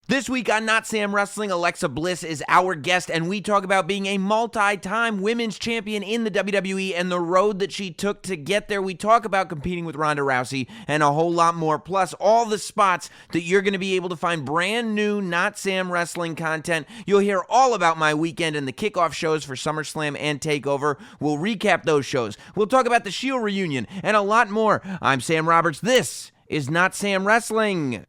This week on Notsam Wrestling, Alexa Bliss is our guest, and we talk about being a multi-time women's champion in the WWE and the road that she took to get there. We talk about competing with Ronda Rousey and a whole lot more, plus all the spots that you're going to be able to find brand new Notsam Wrestling content. You'll hear all about my weekend and the kickoff shows for SummerSlam and Takeover. We'll recap those shows. We'll talk about the Shield reunion and a lot more. I'm Sam Roberts. This is Notsam Wrestling.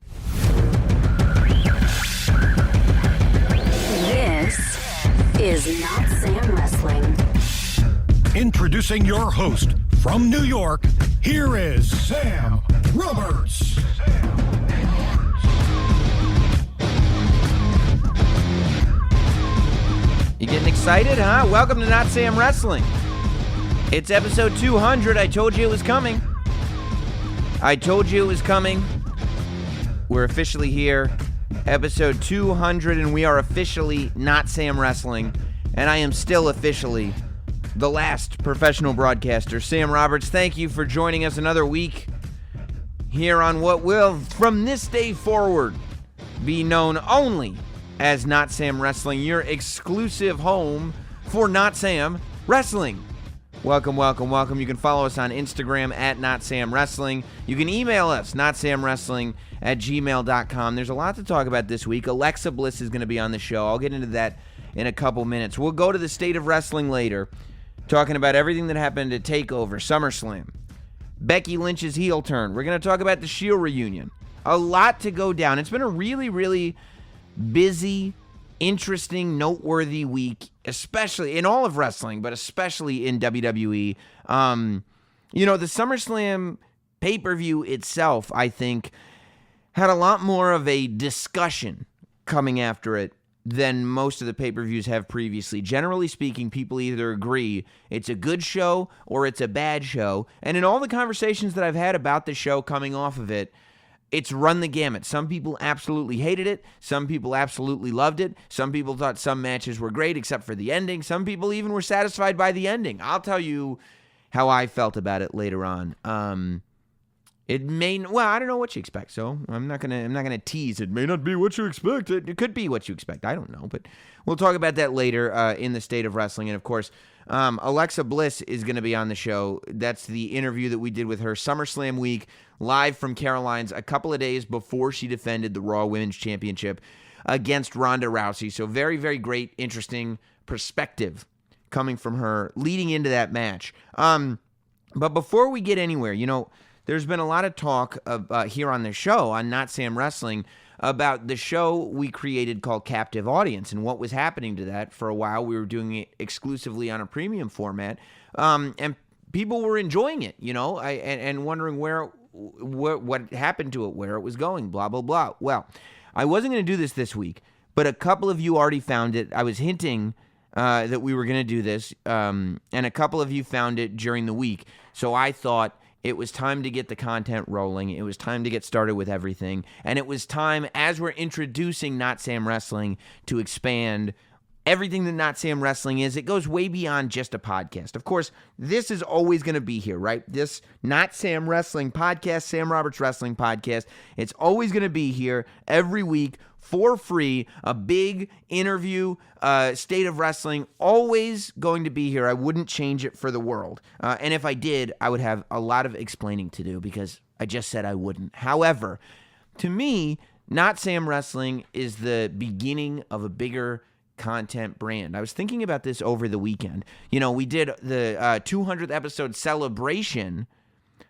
Is Notsam Wrestling. Introducing your host from New York, here is Sam Roberts. You getting excited, huh? Welcome to Notsam Wrestling. It's episode 200. I told you it was coming. We're officially here. Episode 200, and we are officially Notsam Wrestling, and I am still officially the last professional broadcaster. Sam Roberts, thank you for joining us another week here on what will, from this day forward, be known only as Notsam Wrestling, your exclusive home for Notsam Wrestling. Welcome. You can follow us on Instagram at Notsam Wrestling. You can email us, notsamwrestling@gmail.com. There's a lot to talk about this week. Alexa Bliss is going to be on the show. I'll get into that in a couple minutes. We'll go to the state of wrestling later, talking about everything that happened at Takeover, SummerSlam, Becky Lynch's heel turn. We're going to talk about the Shield reunion. A lot to go down. It's been a really, really busy, interesting, noteworthy week, especially in all of wrestling, but especially in WWE. The SummerSlam pay-per-view itself, I think, had a lot more of a discussion coming after it than most of the pay-per-views have previously. Generally speaking, people either agree it's a good show or it's a bad show. And in all the conversations that I've had about the show coming off of it, it's run the gamut. Some people absolutely hated it. Some people absolutely loved it. Some people thought some matches were great except for the ending. Some people even were satisfied by the ending. I'll tell you how I felt about it later on. I don't know what you expect, so I'm not gonna tease. It may not be what you expect. It could be what you expect. I don't know, but we'll talk about that later in the state of wrestling. And of course, Alexa Bliss is going to be on the show. That's the interview that we did with her SummerSlam week, live from Caroline's, a couple of days before she defended the Raw Women's Championship against Ronda Rousey. So very, very great, interesting perspective coming from her leading into that match. But before we get anywhere, there's been a lot of talk here on the show, on Notsam Wrestling, about the show we created called Captive Audience and what was happening to that. For a while, we were doing it exclusively on a premium format, and people were enjoying it, and wondering what happened to it, where it was going, blah, blah, blah. Well, I wasn't going to do this week, but a couple of you already found it. I was hinting that we were going to do this, and a couple of you found it during the week, so I thought it was time to get the content rolling. It was time to get started with everything. And it was time, as we're introducing Notsam Wrestling, to expand everything that Notsam Wrestling is. It goes way beyond just a podcast. Of course, this is always going to be here, right? This Notsam Wrestling podcast, Sam Roberts Wrestling podcast, it's always going to be here every week for free. A big interview, state of wrestling, always going to be here. I wouldn't change it for the world. And if I did, I would have a lot of explaining to do because I just said I wouldn't. However, to me, Notsam Wrestling is the beginning of a bigger content brand. I was thinking about this over the weekend. We did the 200th episode celebration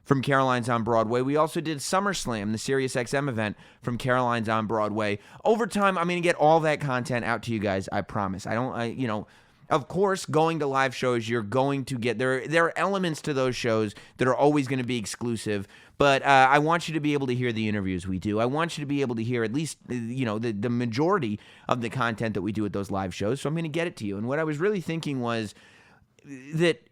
from Caroline's on Broadway. We also did SummerSlam, the SiriusXM event from Caroline's on Broadway. Over time, I'm going to get all that content out to you guys, I promise. Of course, going to live shows, you're going to get, there are elements to those shows that are always going to be exclusive, but I want you to be able to hear the interviews we do. I want you to be able to hear at least, the majority of the content that we do at those live shows, so I'm going to get it to you. And what I was really thinking was that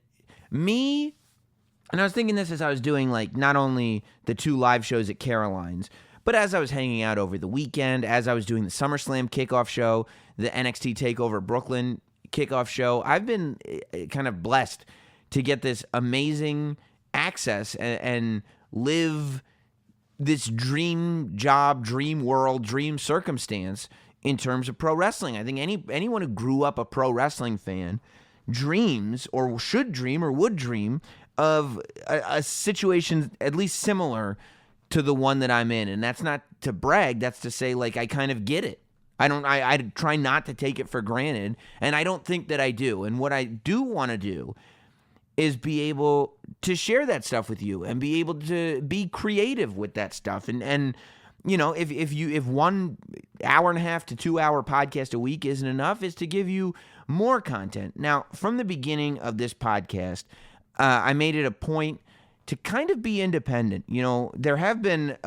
and I was thinking this as I was doing, not only the 2 live shows at Caroline's, but as I was hanging out over the weekend, as I was doing the SummerSlam kickoff show, the NXT TakeOver Brooklyn kickoff show, I've been kind of blessed to get this amazing access and live this dream job, dream world, dream circumstance in terms of pro wrestling. I think anyone who grew up a pro wrestling fan dreams or should dream or would dream of a situation at least similar to the one that I'm in. And that's not to brag. That's to say, like, I kind of get it. I try not to take it for granted, and I don't think that I do. And what I do want to do is be able to share that stuff with you and be able to be creative with that stuff. And you know, if 1 hour and a half to 2 hour podcast a week isn't enough, is to give you more content. Now, from the beginning of this podcast, I made it a point to kind of be independent. You know, there have been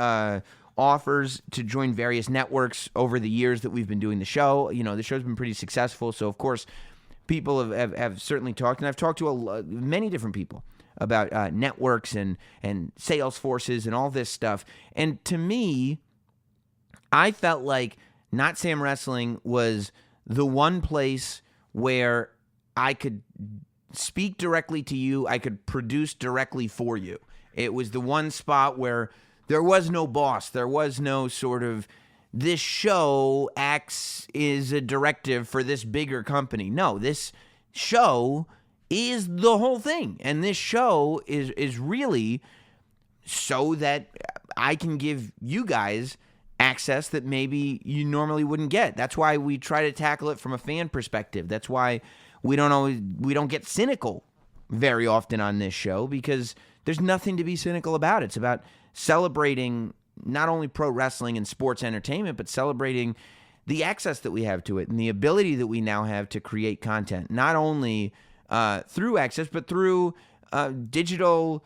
offers to join various networks over the years that we've been doing the show. You know, the show's been pretty successful, so of course people have certainly talked, and I've talked to many different people about networks and sales forces and all this stuff. And to me, I felt like Notsam Wrestling was the one place where I could speak directly to you, I could produce directly for you. It was the one spot where there was no boss. There was no sort of, this show acts is a directive for this bigger company. No, this show is the whole thing. And this show is really so that I can give you guys access that maybe you normally wouldn't get. That's why we try to tackle it from a fan perspective. That's why we don't get cynical very often on this show, because there's nothing to be cynical about. It's about celebrating not only pro wrestling and sports entertainment, but celebrating the access that we have to it and the ability that we now have to create content, not only through access, but through digital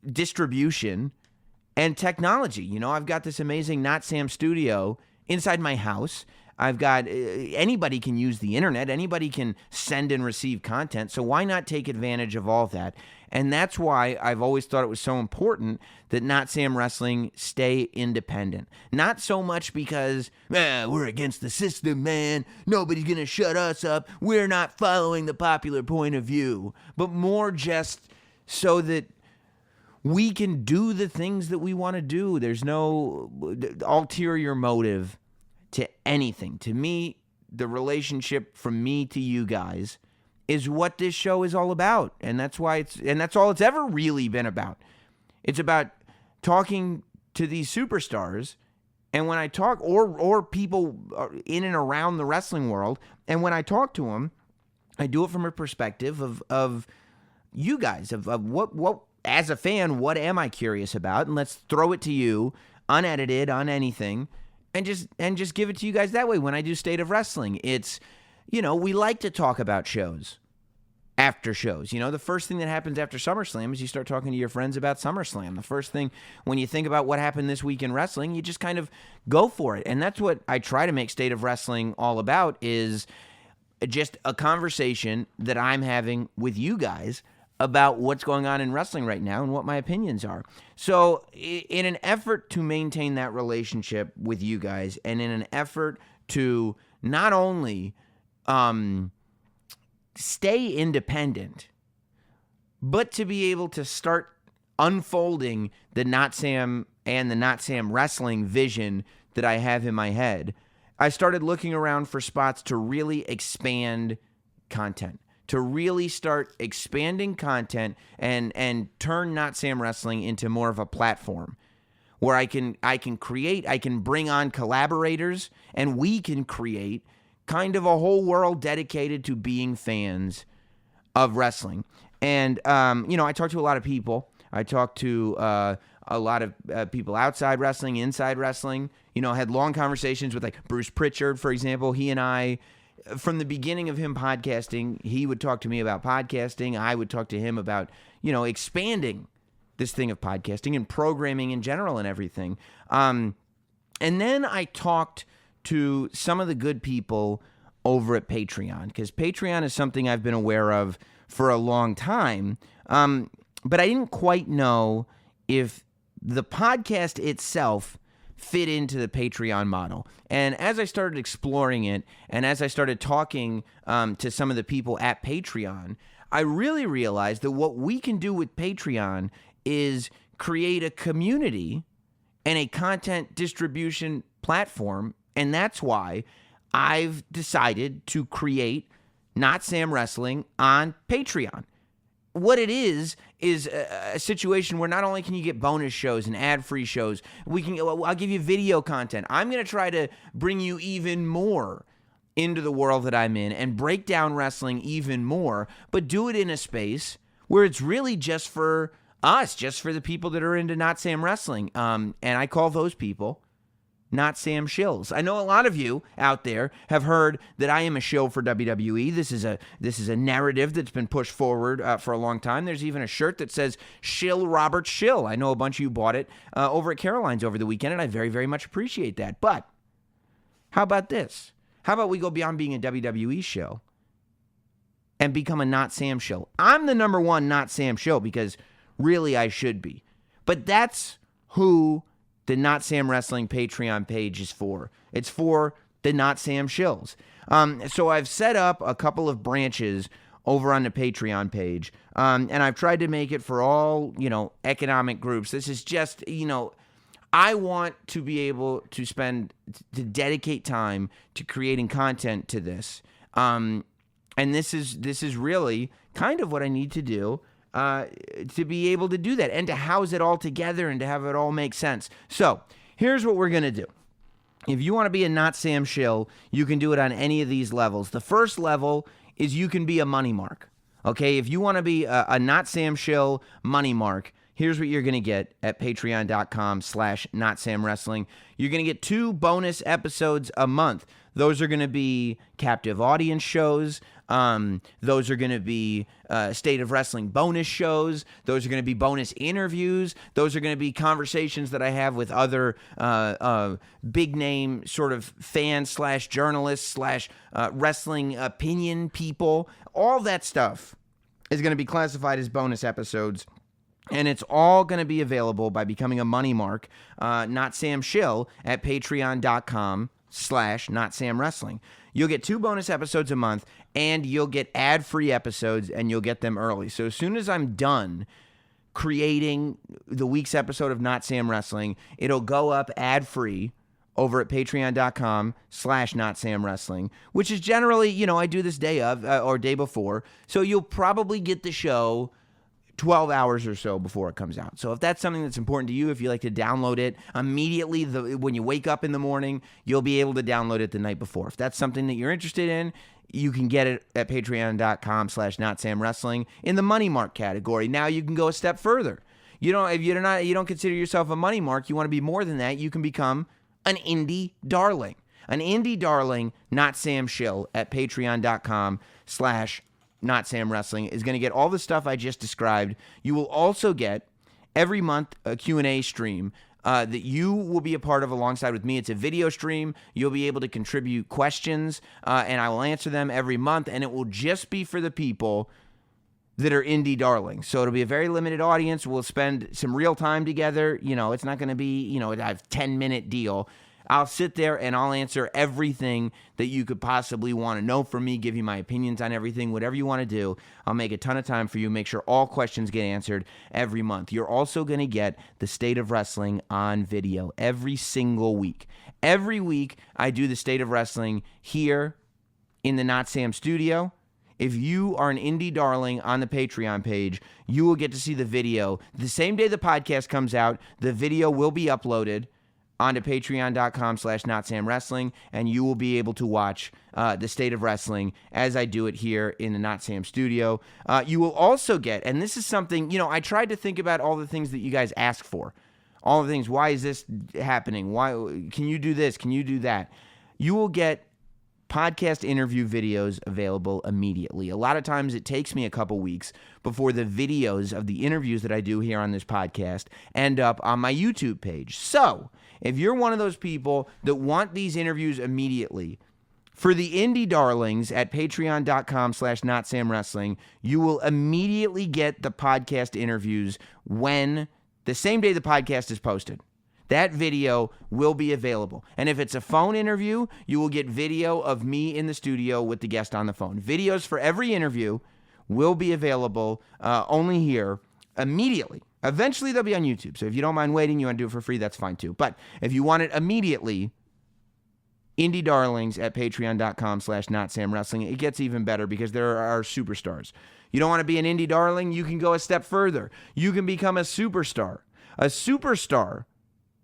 distribution and technology. You know, I've got this amazing Notsam studio inside my house. I've got, anybody can use the internet. Anybody can send and receive content. So why not take advantage of all that? And that's why I've always thought it was so important that Notsam Wrestling stay independent. Not so much because, we're against the system, man. Nobody's going to shut us up. We're not following the popular point of view. But more just so that we can do the things that we want to do. There's no ulterior motive to anything. To me, the relationship from me to you guys is what this show is all about. And that's why that's all it's ever really been about. It's about talking to these superstars. And when I talk, or people in and around the wrestling world, and when I talk to them, I do it from a perspective of you guys, of what as a fan, what am I curious about? And let's throw it to you, unedited, on anything, and just give it to you guys that way. When I do State of Wrestling, it's, you know, we like to talk about shows after shows. You know, the first thing that happens after SummerSlam is you start talking to your friends about SummerSlam. The first thing, when you think about what happened this week in wrestling, you just kind of go for it. And that's what I try to make State of Wrestling all about, is just a conversation that I'm having with you guys about what's going on in wrestling right now and what my opinions are. So in an effort to maintain that relationship with you guys, and in an effort to not only stay independent, but to be able to start unfolding the Notsam and the Notsam Wrestling vision that I have in my head, I started looking around for spots to really expand content, to really start expanding content and turn Notsam Wrestling into more of a platform where I can create, I can bring on collaborators, and we can create kind of a whole world dedicated to being fans of wrestling. And, you know, I talk to a lot of people. I talk to a lot of people outside wrestling, inside wrestling. You know, I had long conversations with, like, Bruce Pritchard, for example. He and I, from the beginning of him podcasting, he would talk to me about podcasting. I would talk to him about, you know, expanding this thing of podcasting and programming in general and everything. And then I talked to some of the good people over at Patreon, because Patreon is something I've been aware of for a long time. But I didn't quite know if the podcast itself fit into the Patreon model. And as I started exploring it, and as I started talking to some of the people at Patreon, I really realized that what we can do with Patreon is create a community and a content distribution platform, and that's why I've decided to create Notsam Wrestling on Patreon. What it is a situation where not only can you get bonus shows and ad-free shows, I'll give you video content. I'm going to try to bring you even more into the world that I'm in and break down wrestling even more, but do it in a space where it's really just for us, just for the people that are into Notsam Wrestling. And I call those people Notsam Shills. I know a lot of you out there have heard that I am a shill for WWE. This is a narrative that's been pushed forward for a long time. There's even a shirt that says Shill Robert Shill. I know a bunch of you bought it over at Caroline's over the weekend, and I very, very much appreciate that. But how about this? How about we go beyond being a WWE show and become a Notsam show? I'm the number one Notsam show because really I should be. But that's who the Notsam Wrestling Patreon page is for. It's for the Notsam shills. So I've set up a couple of branches over on the Patreon page, and I've tried to make it for all, economic groups. This is just, I want to be able to dedicate time to creating content to this. And this is really kind of what I need to do to be able to do that and to house it all together and to have it all make sense. So here's what we're going to do. If you want to be a Notsam shill, you can do it on any of these levels. The first level is you can be a money mark. Okay, if you want to be a Notsam shill money mark, here's what you're going to get at patreon.com/Notsam Wrestling. You're going to get 2 bonus episodes a month. Those are going to be captive audience shows. Those are going to be State of Wrestling bonus shows. Those are going to be bonus interviews. Those are going to be conversations that I have with other big name sort of fans / journalists / wrestling opinion people. All that stuff is going to be classified as bonus episodes. And it's all going to be available by becoming a money mark, Notsam shill, at patreon.com/Notsam Wrestling. You'll get 2 bonus episodes a month, and you'll get ad-free episodes, and you'll get them early. So as soon as I'm done creating the week's episode of Notsam Wrestling, it'll go up ad-free over at patreon.com/Notsam Wrestling, which is generally, I do this day of or day before. So you'll probably get the show 12 hours or so before it comes out. So if that's something that's important to you, if you like to download it immediately when you wake up in the morning, you'll be able to download it the night before. If that's something that you're interested in, you can get it at patreon.com/Notsam Wrestling in the money mark category. Now you can go a step further. You don't consider yourself a money mark, you want to be more than that, you can become an indie darling. An indie darling Notsam shill at patreon.com/Notsam Wrestling is going to get all the stuff I just described. You will also get every month a Q&A stream that you will be a part of alongside with me. It's a video stream. You'll be able to contribute questions, and I will answer them every month, and it will just be for the people that are indie darlings. So it'll be a very limited audience. We'll spend some real time together. It's not going to be, a 10-minute deal. I'll sit there and I'll answer everything that you could possibly want to know from me, give you my opinions on everything, whatever you want to do. I'll make a ton of time for you, make sure all questions get answered every month. You're also going to get the State of Wrestling on video every single week. Every week, I do the State of Wrestling here in the Notsam studio. If you are an indie darling on the Patreon page, you will get to see the video. The same day the podcast comes out, the video will be uploaded onto patreon.com/Notsam Wrestling, and you will be able to watch the State of Wrestling as I do it here in the Notsam studio. You will also get, and this is something, I tried to think about all the things that you guys ask for. All the things, why is this happening? Why can you do this? Can you do that? You will get podcast interview videos available immediately. A lot of times it takes me a couple weeks before the videos of the interviews that I do here on this podcast end up on my YouTube page. So if you're one of those people that want these interviews immediately, for the indie darlings at patreon.com/Notsam Wrestling, you will immediately get the podcast interviews the same day the podcast is posted. That video will be available. And if it's a phone interview, you will get video of me in the studio with the guest on the phone. Videos for every interview will be available only here immediately Eventually, they'll be on YouTube. So if you don't mind waiting, you want to do it for free, that's fine too. But if you want it immediately, Indie Darlings at patreon.com/NotSamWrestling. It gets even better because there are superstars. You don't want to be an Indie Darling? You can go a step further. You can become a superstar. A superstar,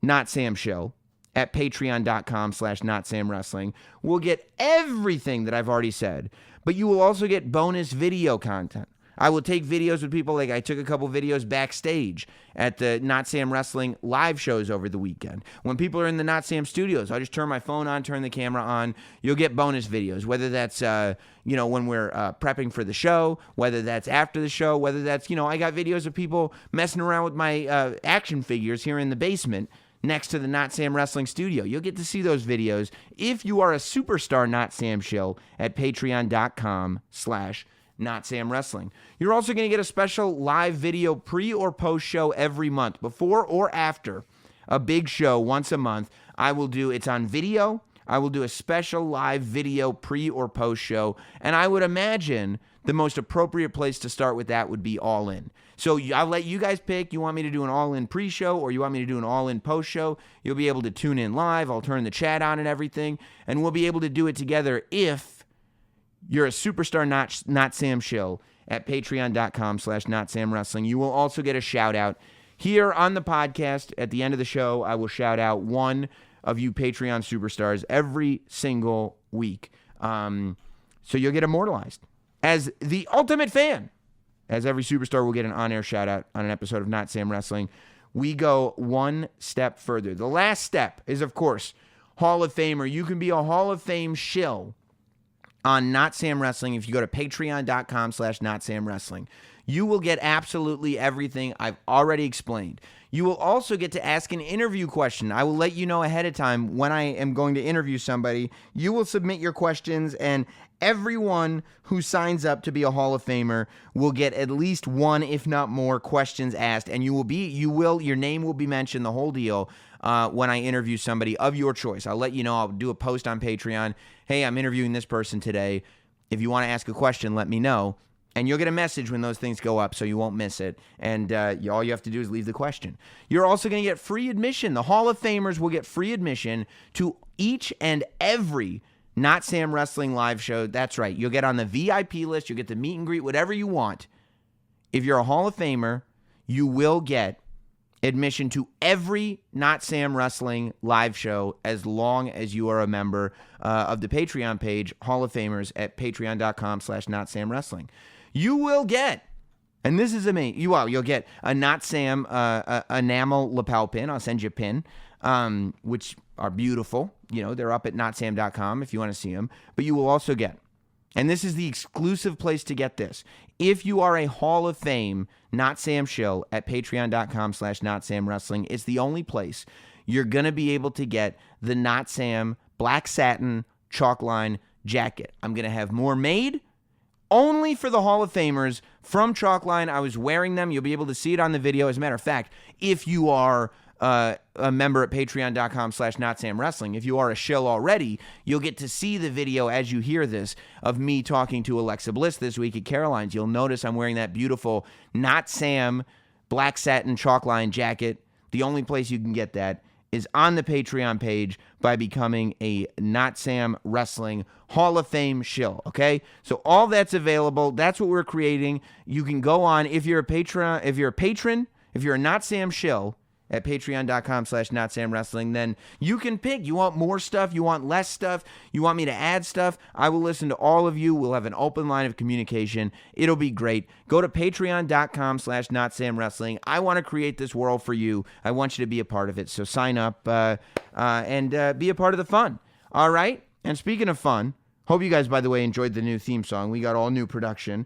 Not Sam Show, at patreon.com/NotSamWrestling will get everything that I've already said, but you will also get bonus video content. I will take videos with people, like I took a couple videos backstage at the Not Sam Wrestling live shows over the weekend. When people are in the Not Sam studios, I'll just turn my phone on, turn the camera on. You'll get bonus videos, whether that's, when we're prepping for the show, whether that's after the show, whether that's, I got videos of people messing around with my action figures here in the basement next to the Not Sam Wrestling studio. You'll get to see those videos if you are a superstar Not Sam Shill at patreon.com/Not Sam Wrestling. You're also going to get a special live video pre or post show every month, before or after a big show once a month. It's on video. I will do a special live video pre or post show, and I would imagine the most appropriate place to start with that would be All In. So I'll let you guys pick. You want me to do an all-in pre-show or you want me to do an all-in post-show? You'll be able to tune in live. I'll turn the chat on and everything, and we'll be able to do it together if you're a superstar not Sam Shill at patreon.com/NotSamWrestling. You will also get a shout-out here on the podcast. At the end of the show, I will shout out one of you Patreon superstars every single week. So you'll get immortalized as the ultimate fan. As every superstar will get an on-air shout-out on an episode of Not Sam Wrestling. We go one step further. The last step is, of course, Hall of Famer. You can be a Hall of Fame shill on Not Sam Wrestling if you go to patreon.com/NotSamWrestling. You will get absolutely everything I've already explained. You will also get to ask an interview question. I will let you know ahead of time when I am going to interview somebody. You will submit your questions, and everyone who signs up to be a Hall of Famer will get at least one, if not more, questions asked, and your name will be mentioned, the whole deal, when I interview somebody of your choice. I'll let you know. I'll do a post on Patreon. Hey, I'm interviewing this person today. If you want to ask a question, let me know. And you'll get a message when those things go up, so you won't miss it. And all you have to do is leave the question. You're also going to get free admission. The Hall of Famers will get free admission to each and every Not Sam Wrestling live show. That's right. You'll get on the VIP list. You'll get the meet and greet, whatever you want. If you're a Hall of Famer, you will get admission to every Not Sam Wrestling live show as long as you are a member of the Patreon page, Hall of Famers, at patreon.com/NotSamWrestling. You will get, and this is amazing, you'll get a Not Sam enamel lapel pin. I'll send you a pin, which are beautiful. They're up at notsam.com if you want to see them. But you will also get, and this is the exclusive place to get this, if you are a Hall of Fame Not Sam Shill at patreon.com/NotSamWrestling, it's the only place you're going to be able to get the Not Sam black satin chalkline jacket. I'm going to have more made only for the Hall of Famers from Chalkline. I was wearing them. You'll be able to see it on the video. As a matter of fact, if you are a member at patreon.com/NotSamWrestling, if you are a shill already, you'll get to see the video as you hear this of me talking to Alexa Bliss this week at Caroline's. You'll notice I'm wearing that beautiful Not Sam black satin Chalkline jacket. The only place you can get that is on the Patreon page by becoming a Not Sam Wrestling Hall of Fame shill, okay? So all that's available. That's what we're creating. You can go on, if you're a patron, if you're a Not Sam shill at patreon.com/NotSamWrestling, then you can pick. You want more stuff? You want less stuff? You want me to add stuff? I will listen to all of you. We'll have an open line of communication. It'll be great. Go to patreon.com/NotSamWrestling. I want to create this world for you. I want you to be a part of it. So sign up and be a part of the fun. All right? And speaking of fun, hope you guys, by the way, enjoyed the new theme song. We got all new production.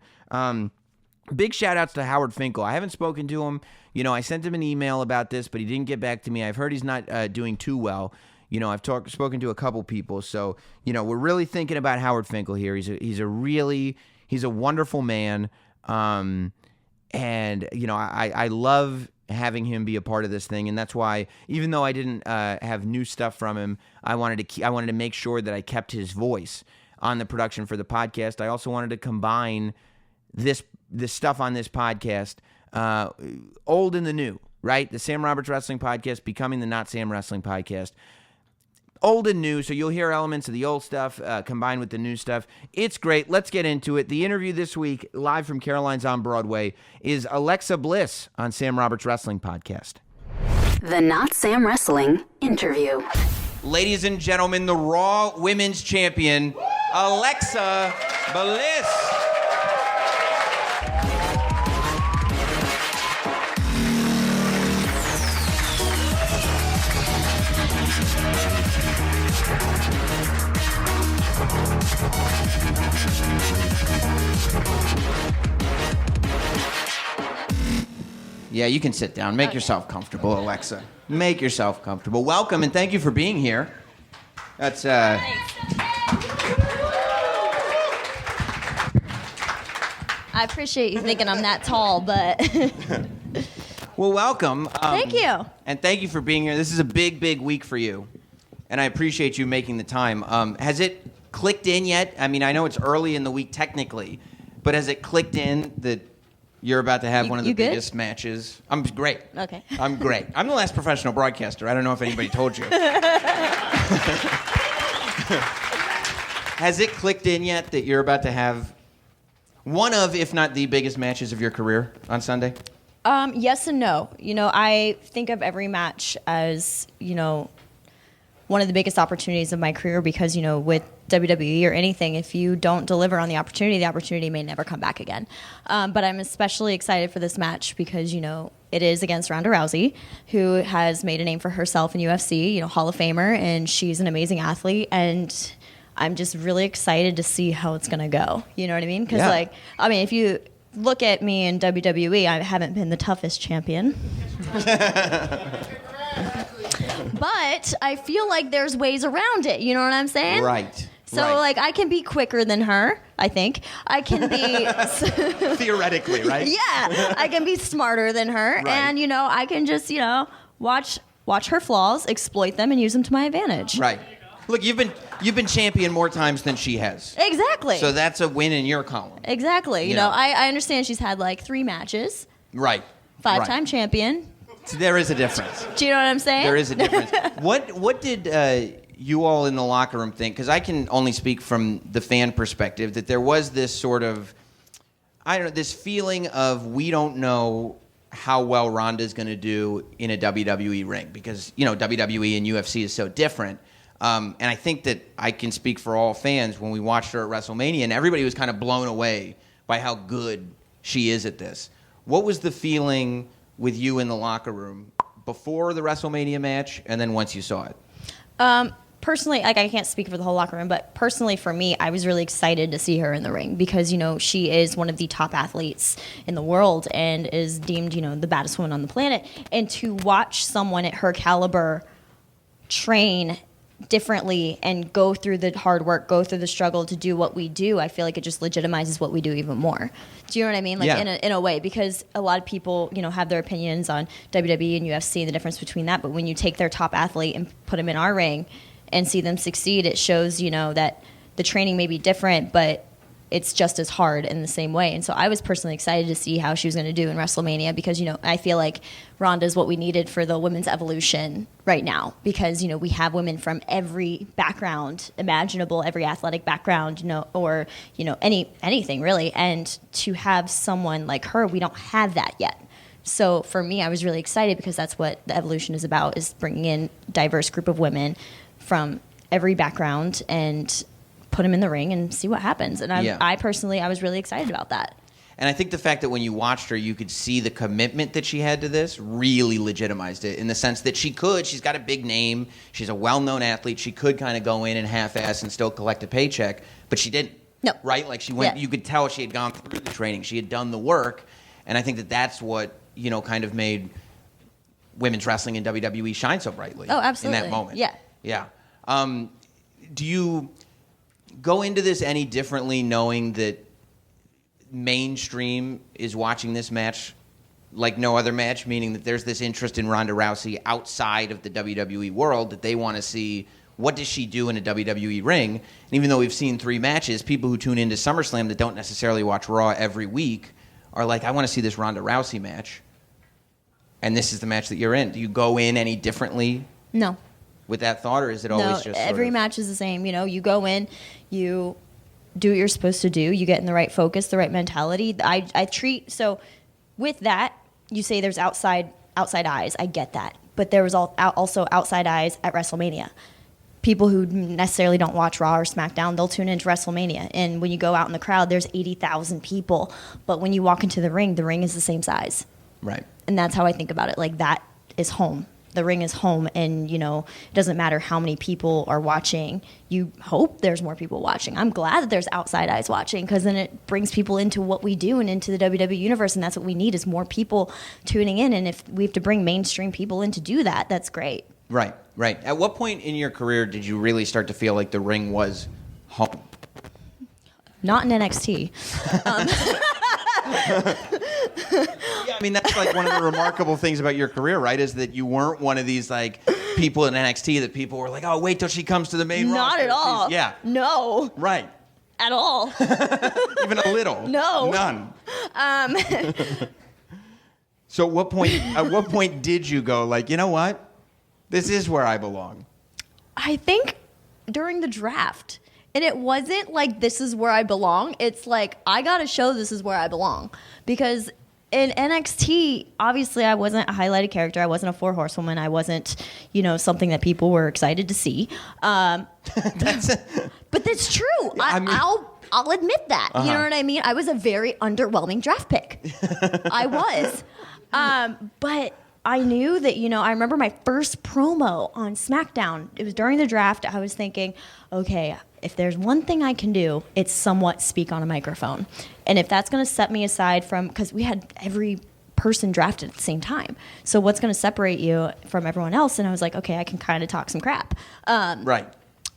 Big shout outs to Howard Finkel. I haven't spoken to him. I sent him an email about this, but he didn't get back to me. I've heard he's not doing too well. I've spoken to a couple people. So, we're really thinking about Howard Finkel here. He's a wonderful man. And, I love having him be a part of this thing. And that's why, even though I didn't have new stuff from him, I wanted to make sure that I kept his voice on the production for the podcast. I also wanted to combine this stuff on this podcast old and the new, right? The Sam Roberts Wrestling Podcast becoming the Not Sam Wrestling Podcast. Old and new, so you'll hear elements of the old stuff combined with the new stuff. It's great. Let's get into it. The interview this week, live from Caroline's on Broadway, is Alexa Bliss on Sam Roberts Wrestling Podcast. The Not Sam Wrestling interview. Ladies and gentlemen, the Raw Women's Champion, Alexa Bliss. Yeah, you can sit down. Make yourself comfortable, Alexa. Make yourself comfortable. Welcome, and thank you for being here. That's, I appreciate you thinking I'm that tall, but... Well, welcome. Thank you. And thank you for being here. This is a big, big week for you, and I appreciate you making the time. Has it clicked in yet? I mean, I know it's early in the week technically, but has it clicked in that you're about to have one of the biggest matches? I'm great. Okay. I'm great. I'm the last professional broadcaster. I don't know if anybody told you. Has it clicked in yet that you're about to have one of, if not the biggest matches of your career on Sunday? Yes and no. You know, I think of every match as, you know, one of the biggest opportunities of my career because, you know, with WWE or anything, if you don't deliver on the opportunity may never come back again. But I'm especially excited for this match because, you know, it is against Ronda Rousey, who has made a name for herself in UFC, you know, Hall of Famer, and she's an amazing athlete. And I'm just really excited to see how it's going to go. You know what I mean? Because, like, I mean, if you look at me in WWE, I haven't been the toughest champion. But I feel like there's ways around it. You know what I'm saying? Right. So, like, I can be quicker than her, I think. I can be... Theoretically, right? Yeah. I can be smarter than her. Right. And, you know, I can just, you know, watch her flaws, exploit them, and use them to my advantage. Right. Look, you've been champion more times than she has. Exactly. So that's a win in your column. Exactly. You know, I understand she's had, like, 3 matches. Right. Five-time champion. So there is a difference. Do you know what I'm saying? There is a difference. What did you all in the locker room think? Because I can only speak from the fan perspective that there was this sort of, I don't know, this feeling of we don't know how well Ronda's going to do in a WWE ring because, you know, WWE and UFC is so different. And I think that I can speak for all fans when we watched her at WrestleMania and everybody was kind of blown away by how good she is at this. What was the feeling with you in the locker room before the WrestleMania match and then once you saw it? Personally, like, I can't speak for the whole locker room, but personally for me, I was really excited to see her in the ring because, you know, she is one of the top athletes in the world and is deemed, you know, the baddest woman on the planet. And to watch someone at her caliber train differently and go through the hard work, go through the struggle to do what we do, I feel like it just legitimizes what we do even more. Do you know what I mean? Like, yeah. in a way, because a lot of people, you know, have their opinions on WWE and UFC and the difference between that, but when you take their top athlete and put them in our ring and see them succeed, it shows, you know, that the training may be different, but it's just as hard in the same way. And so I was personally excited to see how she was going to do in WrestleMania because, you know, I feel like Ronda is what we needed for the women's evolution right now because, you know, we have women from every background imaginable, every athletic background, you know, or, you know, anything really. And to have someone like her, we don't have that yet. So for me, I was really excited because that's what the evolution is about, is bringing in a diverse group of women from every background and put them in the ring and see what happens. And I personally was really excited about that. And I think the fact that when you watched her, you could see the commitment that she had to this really legitimized it in the sense that she's got a big name, she's a well-known athlete, she could kind of go in and half-ass and still collect a paycheck, but she didn't. No. Right? Like she went, you could tell she had gone through the training, she had done the work, and I think that that's what, you know, kind of made women's wrestling in WWE shine so brightly. Oh, absolutely. In that moment. Yeah. Yeah. Do you go into this any differently knowing that mainstream is watching this match like no other match, meaning that there's this interest in Ronda Rousey outside of the WWE world that they want to see what does she do in a WWE ring? And even though we've seen 3 matches, people who tune into SummerSlam that don't necessarily watch Raw every week are like, I want to see this Ronda Rousey match, and this is the match that you're in. Do you go in any differently? No. With that thought, or is it always just every match is the same. You know, you go in, you do what you're supposed to do, you get in the right focus, the right mentality. I treat, so with that, you say there's outside eyes. I get that. But there was also outside eyes at WrestleMania. People who necessarily don't watch Raw or SmackDown, they'll tune into WrestleMania. And when you go out in the crowd, there's 80,000 people. But when you walk into the ring is the same size. Right. And that's how I think about it. Like, that is home. The ring is home. And, you know, it doesn't matter how many people are watching. You hope there's more people watching. I'm glad that there's outside eyes watching, because then it brings people into what we do and into the WWE universe. And that's what we need, is more people tuning in. And if we have to bring mainstream people in to do that, that's great. Right. At what point in your career did you really start to feel like the ring was home? Not in NXT. Yeah, I mean, that's like one of the remarkable things about your career, right? Is that you weren't one of these like people in NXT that people were like, oh, wait till she comes to the main roster. Not at all. Yeah. No. Right. At all. Even a little. No. None. So at what point did you go like, you know what? This is where I belong? I think during the draft. And it wasn't like, this is where I belong. It's like, I got to show this is where I belong. Because in NXT, obviously, I wasn't a highlighted character. I wasn't a 4 horsewoman. I wasn't, you know, something that people were excited to see. But that's true. Yeah, I'll admit that. You know what I mean? I was a very underwhelming draft pick. I was. But I knew that, you know, I remember my first promo on SmackDown. It was during the draft. I was thinking, okay, if there's one thing I can do, it's somewhat speak on a microphone. And if that's going to set me aside from, because we had every person drafted at the same time. So what's going to separate you from everyone else? And I was like, okay, I can kind of talk some crap. Right.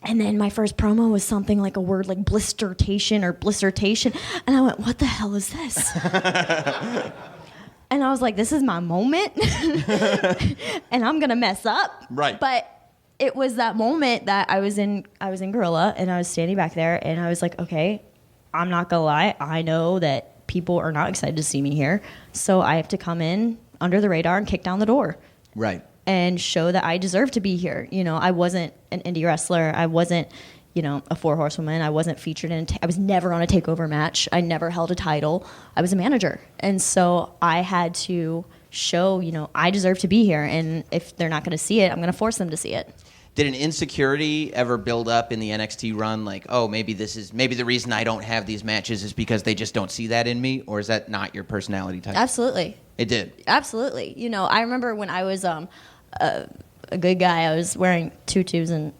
And then my first promo was something like a word like blistertation. And I went, what the hell is this? And I was like, this is my moment. And I'm going to mess up. Right. But it was that moment that I was in Gorilla, and I was standing back there, and I was like, okay, I'm not going to lie. I know that people are not excited to see me here. So I have to come in under the radar and kick down the door. Right. And show that I deserve to be here. You know, I wasn't an indie wrestler. I wasn't, you know, a 4 horsewoman. I wasn't featured in I was never on a takeover match. I never held a title. I was a manager. And so I had to show, you know, I deserve to be here. And if they're not going to see it, I'm going to force them to see it. Did an insecurity ever build up in the NXT run? Like, oh, maybe the reason I don't have these matches is because they just don't see that in me? Or is that not your personality type? Absolutely. It did? Absolutely. You know, I remember when I was a good guy, I was wearing tutus and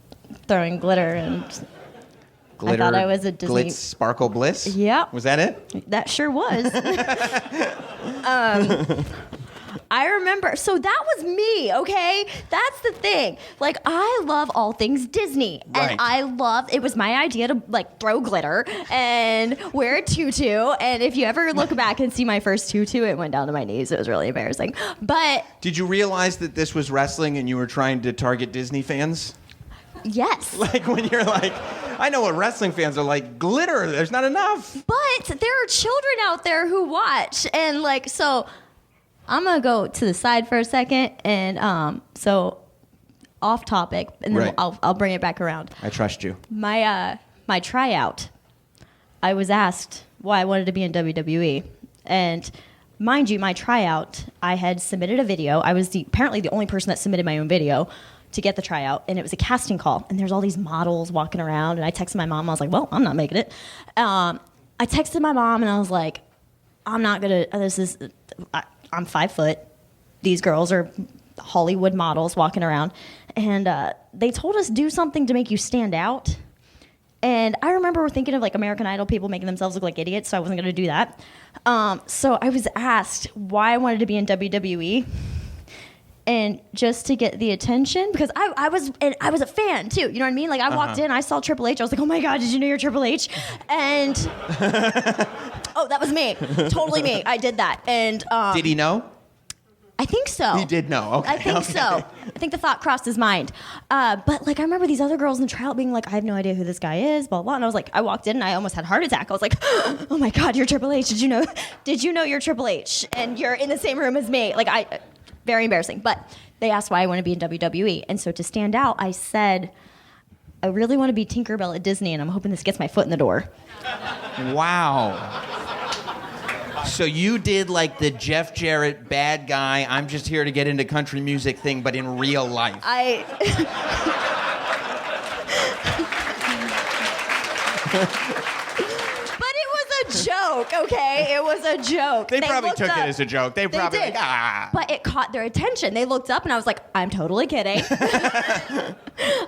throwing glitter, and glitter, I thought I was a Disney... Glitz, Sparkle, Bliss? Yeah. Was that it? That sure was. I remember, so that was me, okay? That's the thing. Like, I love all things Disney. Right. And it was my idea to, like, throw glitter and wear a tutu. And if you ever look back and see my first tutu, it went down to my knees. It was really embarrassing. But... Did you realize that this was wrestling and you were trying to target Disney fans? Yes. Like, when you're like, I know what wrestling fans are like, glitter, there's not enough. But there are children out there who watch. And, like, so... I'm going to go to the side for a second, and so off topic, and then right. I'll bring it back around. I trust you. My tryout, I was asked why I wanted to be in WWE. And mind you, my tryout, I had submitted a video. I was apparently the only person that submitted my own video to get the tryout, and it was a casting call. And there's all these models walking around, and I texted my mom. I was like, well, I'm not making it. I texted my mom, and I was like, I'm not going to, I'm 5 foot. These girls are Hollywood models walking around. And they told us do something to make you stand out. And I remember thinking of like American Idol people making themselves look like idiots, so I wasn't going to do that. So I was asked why I wanted to be in WWE. And just to get the attention, because I was a fan too. You know what I mean? Like I walked in, I saw Triple H. I was like, oh my God, did you know you're Triple H? And oh, that was me. Totally me. I did that. And did he know? I think so. He did know. Okay. I think so. I think the thought crossed his mind. But like, I remember these other girls in the tryout being like, I have no idea who this guy is, blah, blah. And I was like, I walked in and I almost had a heart attack. I was like, oh my God, you're Triple H. Did you know you're Triple H? And you're in the same room as me. Like, very embarrassing. But they asked why I want to be in WWE. And so to stand out, I said, I really want to be Tinkerbell at Disney, and I'm hoping this gets my foot in the door. Wow. So you did like the Jeff Jarrett bad guy, I'm just here to get into country music thing, but in real life. But it was a joke, okay? It was a joke. They probably took it as a joke. They probably did. like, But it caught their attention. They looked up and I was like, I'm totally kidding.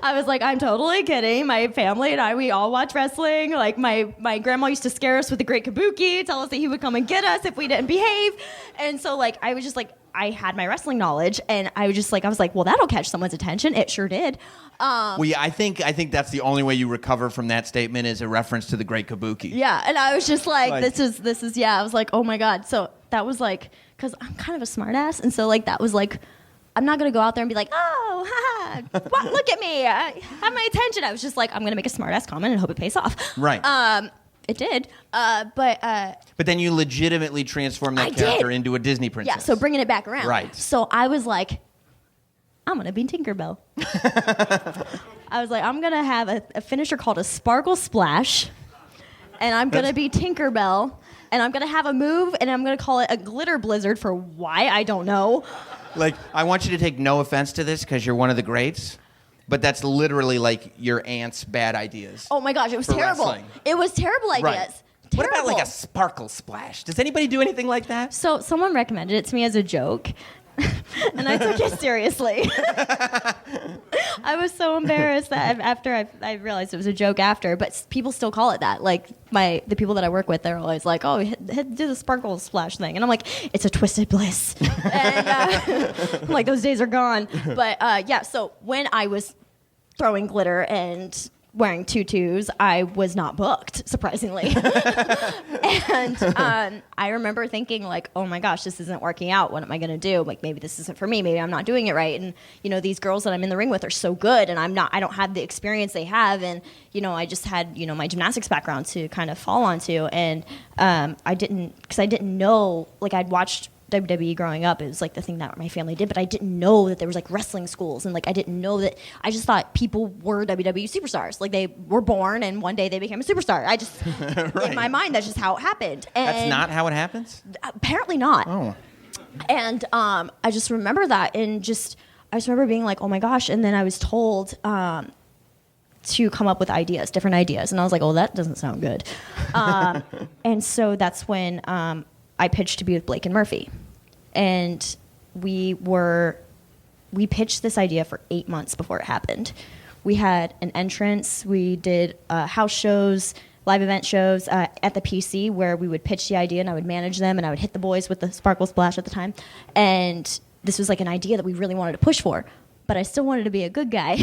I was like, I'm totally kidding. My family and I, we all watch wrestling. Like my grandma used to scare us with the Great Kabuki, tell us that he would come and get us if we didn't behave. And so like, I was just like, I had my wrestling knowledge, and I was like, well, that'll catch someone's attention. It sure did. Well, yeah, I think that's the only way you recover from that statement is a reference to the Great Kabuki. Yeah, and I was just like this is yeah. I was like, oh my God. So that was like, because I'm kind of a smartass, and so like that was like, I'm not gonna go out there and be like, oh, haha, what, look at me, have my attention. I was just like, I'm gonna make a smartass comment and hope it pays off. Right. It did, but then you legitimately transformed that character into a Disney princess. Yeah, so bringing it back around. Right. So I was like, I'm going to be Tinkerbell. I was like, I'm going to have a finisher called a Sparkle Splash, and I'm going to be Tinkerbell, and I'm going to have a move, and I'm going to call it a Glitter Blizzard for why, I don't know. Like, I want you to take no offense to this because you're one of the greats. But that's literally like your aunt's bad ideas. Oh my gosh, it was terrible. Wrestling. It was terrible ideas. Right. Terrible. What about like a sparkle splash? Does anybody do anything like that? So someone recommended it to me as a joke, and I took it seriously. I was so embarrassed that after I realized it was a joke after, but people still call it that. Like the people that I work with, they're always like, "Oh, do the sparkle splash thing," and I'm like, "It's a twisted bliss," and I'm like those days are gone. But yeah, so when I was throwing glitter and wearing tutus, I was not booked, surprisingly. And I remember thinking like, oh my gosh, this isn't working out. What am I going to do? Like, maybe this isn't for me. Maybe I'm not doing it right. And, you know, these girls that I'm in the ring with are so good, and I don't have the experience they have. And, you know, I just had, you know, my gymnastics background to kind of fall onto. And I didn't know, like, I'd watched WWE growing up. It was like the thing that my family did, but I didn't know that there was like wrestling schools, and like I didn't know that. I just thought people were WWE superstars. Like they were born and one day they became a superstar. I just right. In my mind, that's just how it happened. And that's not how it happens? Apparently not. Oh. And I just remember that, and I just remember being like, oh my gosh. And then I was told to come up with different ideas, and I was like, oh, that doesn't sound good. And so that's when I pitched to be with Blake and Murphy. And we pitched this idea for 8 months before it happened. We had an entrance. We did house shows, live event shows at the PC where we would pitch the idea and I would manage them and I would hit the boys with the Sparkle Splash at the time. And this was like an idea that we really wanted to push for. But I still wanted to be a good guy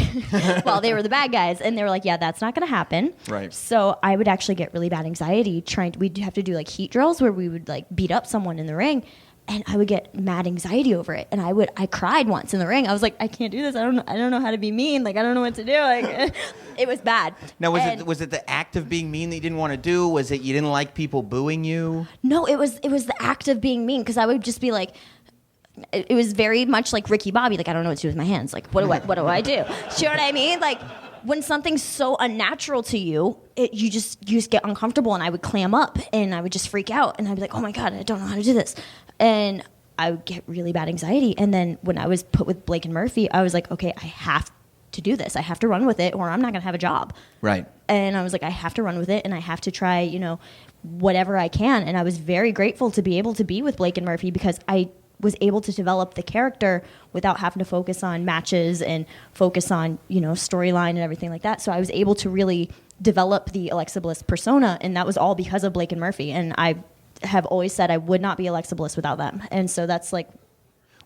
while they were the bad guys. And they were like, yeah, that's not going to happen. Right. So I would actually get really bad anxiety we'd have to do like heat drills where we would like beat up someone in the ring. And I would get mad anxiety over it. And I cried once in the ring. I was like, I can't do this. I don't know how to be mean. Like, I don't know what to do. Like, it was bad. Now, was it the act of being mean that you didn't want to do? Was it you didn't like people booing you? No, it was the act of being mean, because I would just be like, it was very much like Ricky Bobby. Like, I don't know what to do with my hands. Like, what do I do? Do you know what I mean? Like, when something's so unnatural to you, you just get uncomfortable, and I would clam up and I would just freak out, and I'd be like, oh my God, I don't know how to do this. And I would get really bad anxiety. And then when I was put with Blake and Murphy, I was like, okay, I have to do this. I have to run with it, or I'm not going to have a job. Right. And I was like, I have to run with it, and I have to try, you know, whatever I can. And I was very grateful to be able to be with Blake and Murphy, because I was able to develop the character without having to focus on matches and focus on, you know, storyline and everything like that. So I was able to really develop the Alexa Bliss persona, and that was all because of Blake and Murphy. And I have always said I would not be Alexa Bliss without them. And so that's like...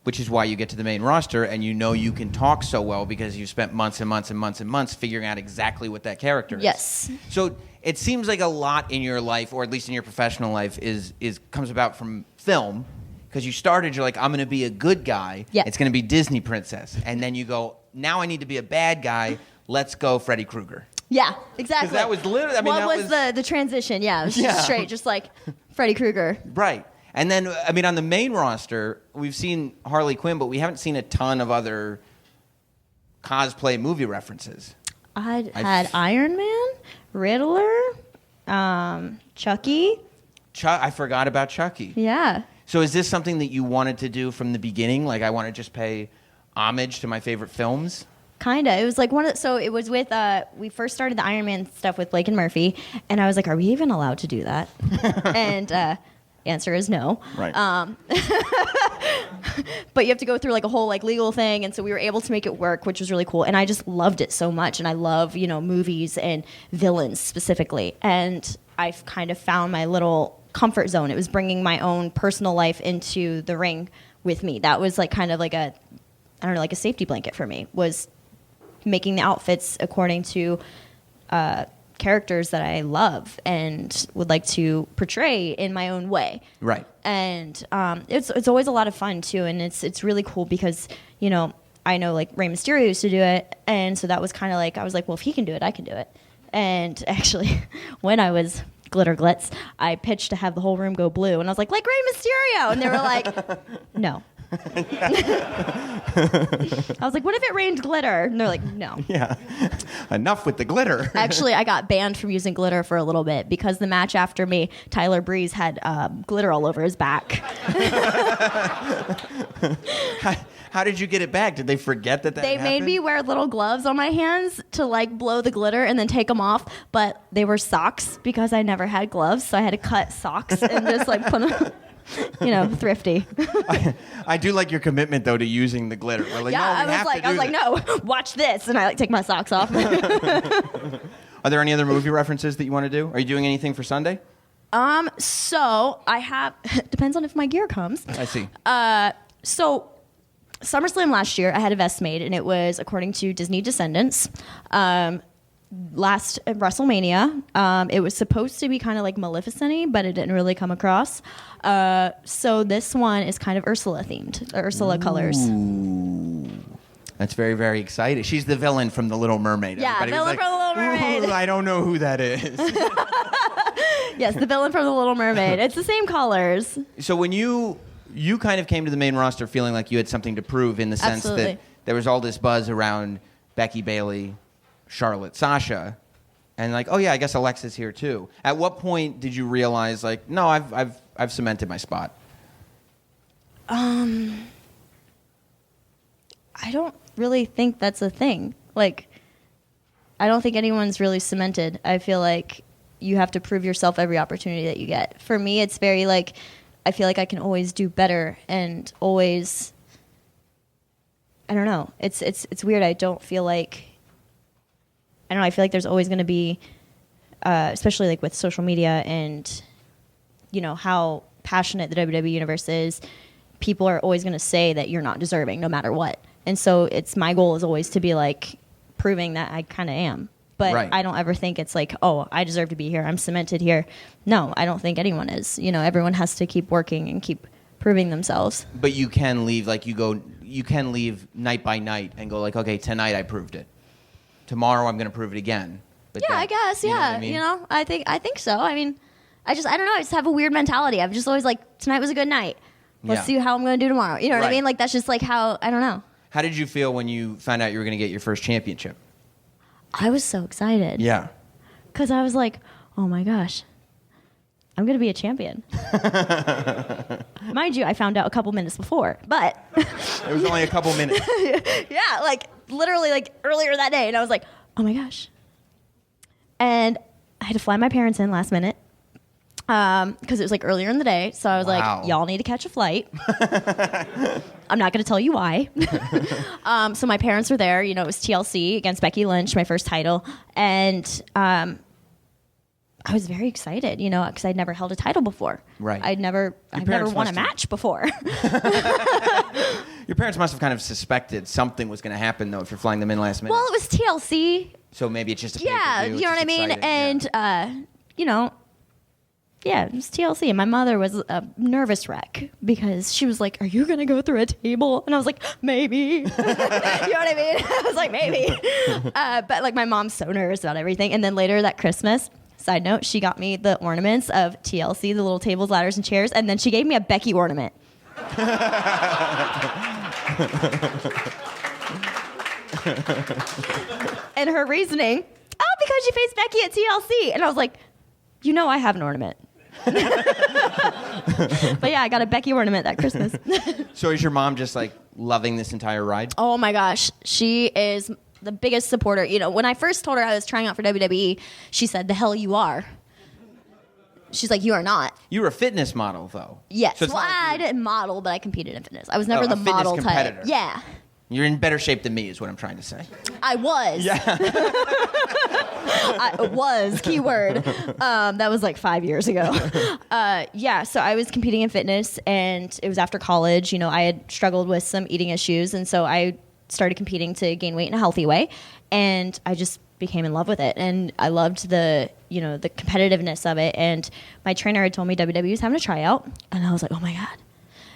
Which is why you get to the main roster and you know you can talk so well, because you spent months and months and months and months figuring out exactly what that character is. Yes. So it seems like a lot in your life, or at least in your professional life, is comes about from film. because you started, you're like, I'm going to be a good guy. Yeah. It's going to be Disney princess. And then you go, now I need to be a bad guy. Let's go Freddy Krueger. Yeah, exactly. 'Cause that was literally, what was the transition? Yeah, it was just straight, just like Freddy Krueger. Right. And then, I mean, on the main roster, we've seen Harley Quinn, but we haven't seen a ton of other cosplay movie references. I had Iron Man, Riddler, Chucky. I forgot about Chucky. Yeah. So is this something that you wanted to do from the beginning? Like, I want to just pay homage to my favorite films? Kinda. It was like so it was with, we first started the Iron Man stuff with Blake and Murphy, and I was like, are we even allowed to do that? And answer is no. Right. But you have to go through like a whole like legal thing, and so we were able to make it work, which was really cool. And I just loved it so much, and I love, movies and villains specifically. And I've kind of found my little comfort zone. It was bringing my own personal life into the ring with me. That was like kind of like a safety blanket for me, was making the outfits according to characters that I love and would like to portray in my own way. Right. And it's always a lot of fun too, and it's really cool because I know like Rey Mysterio used to do it, and so that was kind of like I was like, well, if he can do it, I can do it. And actually, when I was Glitter Glitz, I pitched to have the whole room go blue, and I was like Rey Mysterio, and they were like, no. I was like, what if it rained glitter? And they're like, no. Yeah. Enough with the glitter. Actually, I got banned from using glitter for a little bit because the match after me, Tyler Breeze had glitter all over his back. How did you get it back? Did they forget that They happened? made me wear little gloves on my hands to like blow the glitter and then take them off, but they were socks because I never had gloves, so I had to cut socks and just like put them... thrifty. I do like your commitment though to using the glitter. We're like, yeah, no, I was like, no, watch this, and I like take my socks off. Are there any other movie references that you want to do? Are you doing anything for Sunday? So I have. Depends on if my gear comes. I see. So SummerSlam last year, I had a vest made, and it was according to Disney Descendants. Last Wrestlemania, it was supposed to be kind of like Maleficent-y, but it didn't really come across. So this one is kind of Ursula themed, Ursula colors. That's very, very exciting. She's the villain from The Little Mermaid. Yeah, Everybody villain was like, from The Little Mermaid. "Ooh, I don't know who that is." Yes, the villain from The Little Mermaid. It's the same colors. So when you kind of came to the main roster feeling like you had something to prove in the sense Absolutely. that there was all this buzz around Becky, Bayley, Charlotte, Sasha, and like, oh yeah, I guess Alexa's here too. At what point did you realize like, no, I've cemented my spot? I don't really think that's a thing. Like, I don't think anyone's really cemented. I feel like you have to prove yourself every opportunity that you get. For me, it's very like, I feel like I can always do better and always, I don't know. It's weird. I don't feel like, I don't know. I feel like there's always going to be, especially like with social media and, how passionate the WWE universe is, people are always going to say that you're not deserving no matter what. And so my goal is always to be like proving that I kind of am. But right. I don't ever think it's like, oh, I deserve to be here. I'm cemented here. No, I don't think anyone is. Everyone has to keep working and keep proving themselves. But you can leave, like you can leave night by night and go like, okay, tonight I proved it. Tomorrow I'm going to prove it again. But Yeah, then, I guess. you know Yeah. what I mean? I think so. I mean, I don't know. I just have a weird mentality. I'm just always like, tonight was a good night. Let's see how I'm going to do tomorrow. You know what I Right. mean? Like, that's just like how, I don't know. How did you feel when you found out you were going to get your first championship? I was so excited. Yeah. Because I was like, oh my gosh, I'm going to be a champion. Mind you, I found out a couple minutes before, but. It was only a couple minutes. Yeah, like literally like earlier that day. And I was like, oh my gosh. And I had to fly my parents in last minute because it was like earlier in the day. So I was Wow. like, y'all need to catch a flight. I'm not going to tell you why. So my parents were there. It was TLC against Becky Lynch, my first title. And I was very excited, because I'd never held a title before. Right. I've never parents won a must have- match before. Your parents must have kind of suspected something was going to happen, though, if you're flying them in last minute. Well, it was TLC. So maybe it's just a Yeah, pay-per-view, you know it's what I just mean? exciting, And, yeah, it was TLC. And my mother was a nervous wreck because she was like, are you going to go through a table? And I was like, maybe. You know what I mean? I was like, maybe. But like my mom's so nervous about everything. And then later that Christmas, side note, she got me the ornaments of TLC, the little tables, ladders, and chairs. And then she gave me a Becky ornament. And her reasoning, because you faced Becky at TLC. And I was like, I have an ornament. But yeah, I got a Becky ornament that Christmas. So is your mom just like loving this entire ride? Oh my gosh. She is the biggest supporter. When I first told her I was trying out for WWE, she said, the hell you are. She's like, you are not. You were a fitness model, though. Yes. So I didn't model, but I competed in fitness. I was never the a fitness model competitor. type. Yeah. You're in better shape than me, is what I'm trying to say. I was. Yeah. I was, keyword. That was like 5 years ago. So I was competing in fitness, and it was after college. I had struggled with some eating issues, and so I started competing to gain weight in a healthy way, and I just became in love with it, and I loved the the competitiveness of it. And my trainer had told me WWE was having a tryout, and I was like, oh my God.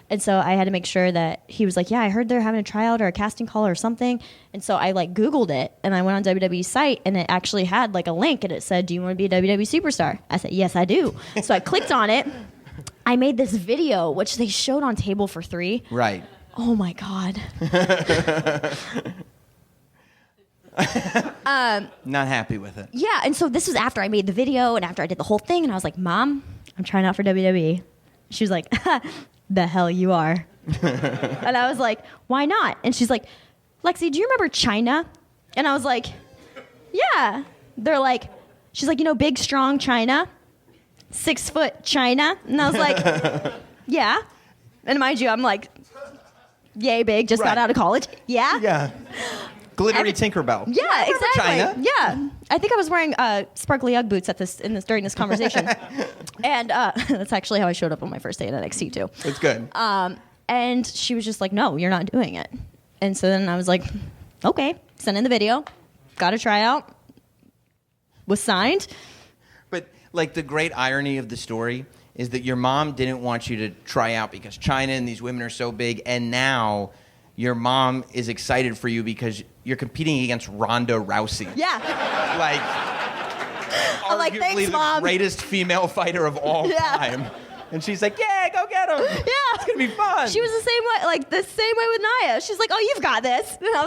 And so I had to make sure that he was like, yeah, I heard they're having a tryout or a casting call or something. And so I like Googled it, and I went on WWE's site, and it actually had like a link, and it said, do you want to be a WWE superstar? I said, yes, I do. So I clicked on it. I made this video, which they showed on Table for Three. Right. Oh my God. Not happy with it. Yeah. And so this was after I made the video and after I did the whole thing. And I was like, Mom, I'm trying out for WWE. She was like, the hell you are. And I was like, why not? And she's like, Lexi, do you remember China? And I was like, yeah. They're like, she's like, big, strong China, 6 foot China. And I was like, yeah. And mind you, I'm like, yay big, just got out of college. Yeah. Yeah. Glittery Tinkerbell. Yeah, exactly. China. Yeah. I think I was wearing sparkly Ugg boots during this conversation. And that's actually how I showed up on my first day in NXT too. It's good. And she was just like, no, you're not doing it. And so then I was like, okay, sent in the video, got a tryout, was signed. But like the great irony of the story is that your mom didn't want you to try out because China and these women are so big, and now your mom is excited for you because you're competing against Ronda Rousey. Yeah. Like, I'm like, thanks, the Mom. greatest female fighter of all time. And she's like, yeah, go get him. Yeah. It's going to be fun. She was the same way with Nia. She's like, oh, you've got this. And I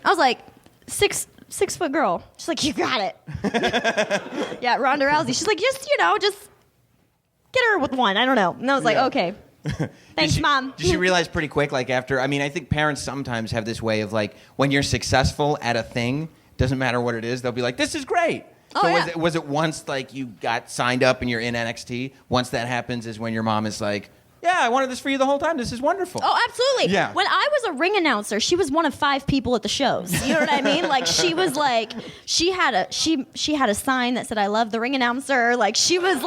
was like, six foot girl. She's like, you got it. Yeah, Ronda Rousey. She's like, just get her with one. I don't know. And I was like, okay. Thanks, Mom. Did she realize pretty quick, like after, I think parents sometimes have this way of like, when you're successful at a thing, doesn't matter what it is, they'll be like, this is great. Oh, so yeah. was it once like you got signed up and you're in NXT, once that happens is when your mom is like, yeah, I wanted this for you the whole time. This is wonderful. Oh, absolutely. Yeah. When I was a ring announcer, she was one of 5 people at the shows. You know what I mean? Like she was like, she had a sign that said, I love the ring announcer. Like she was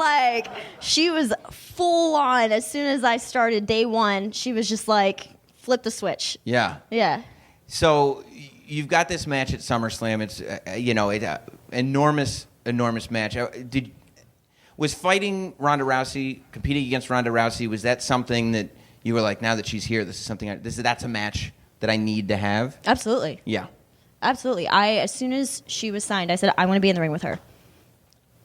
full on. As soon as I started day one, she was just like, flip the switch. Yeah. Yeah. So you've got this match at SummerSlam. It's enormous match. Was fighting Ronda Rousey, competing against Ronda Rousey, was that something that you were like, now that she's here, that's a match that I need to have? Absolutely. Yeah. Absolutely. As soon as she was signed, I said, I want to be in the ring with her.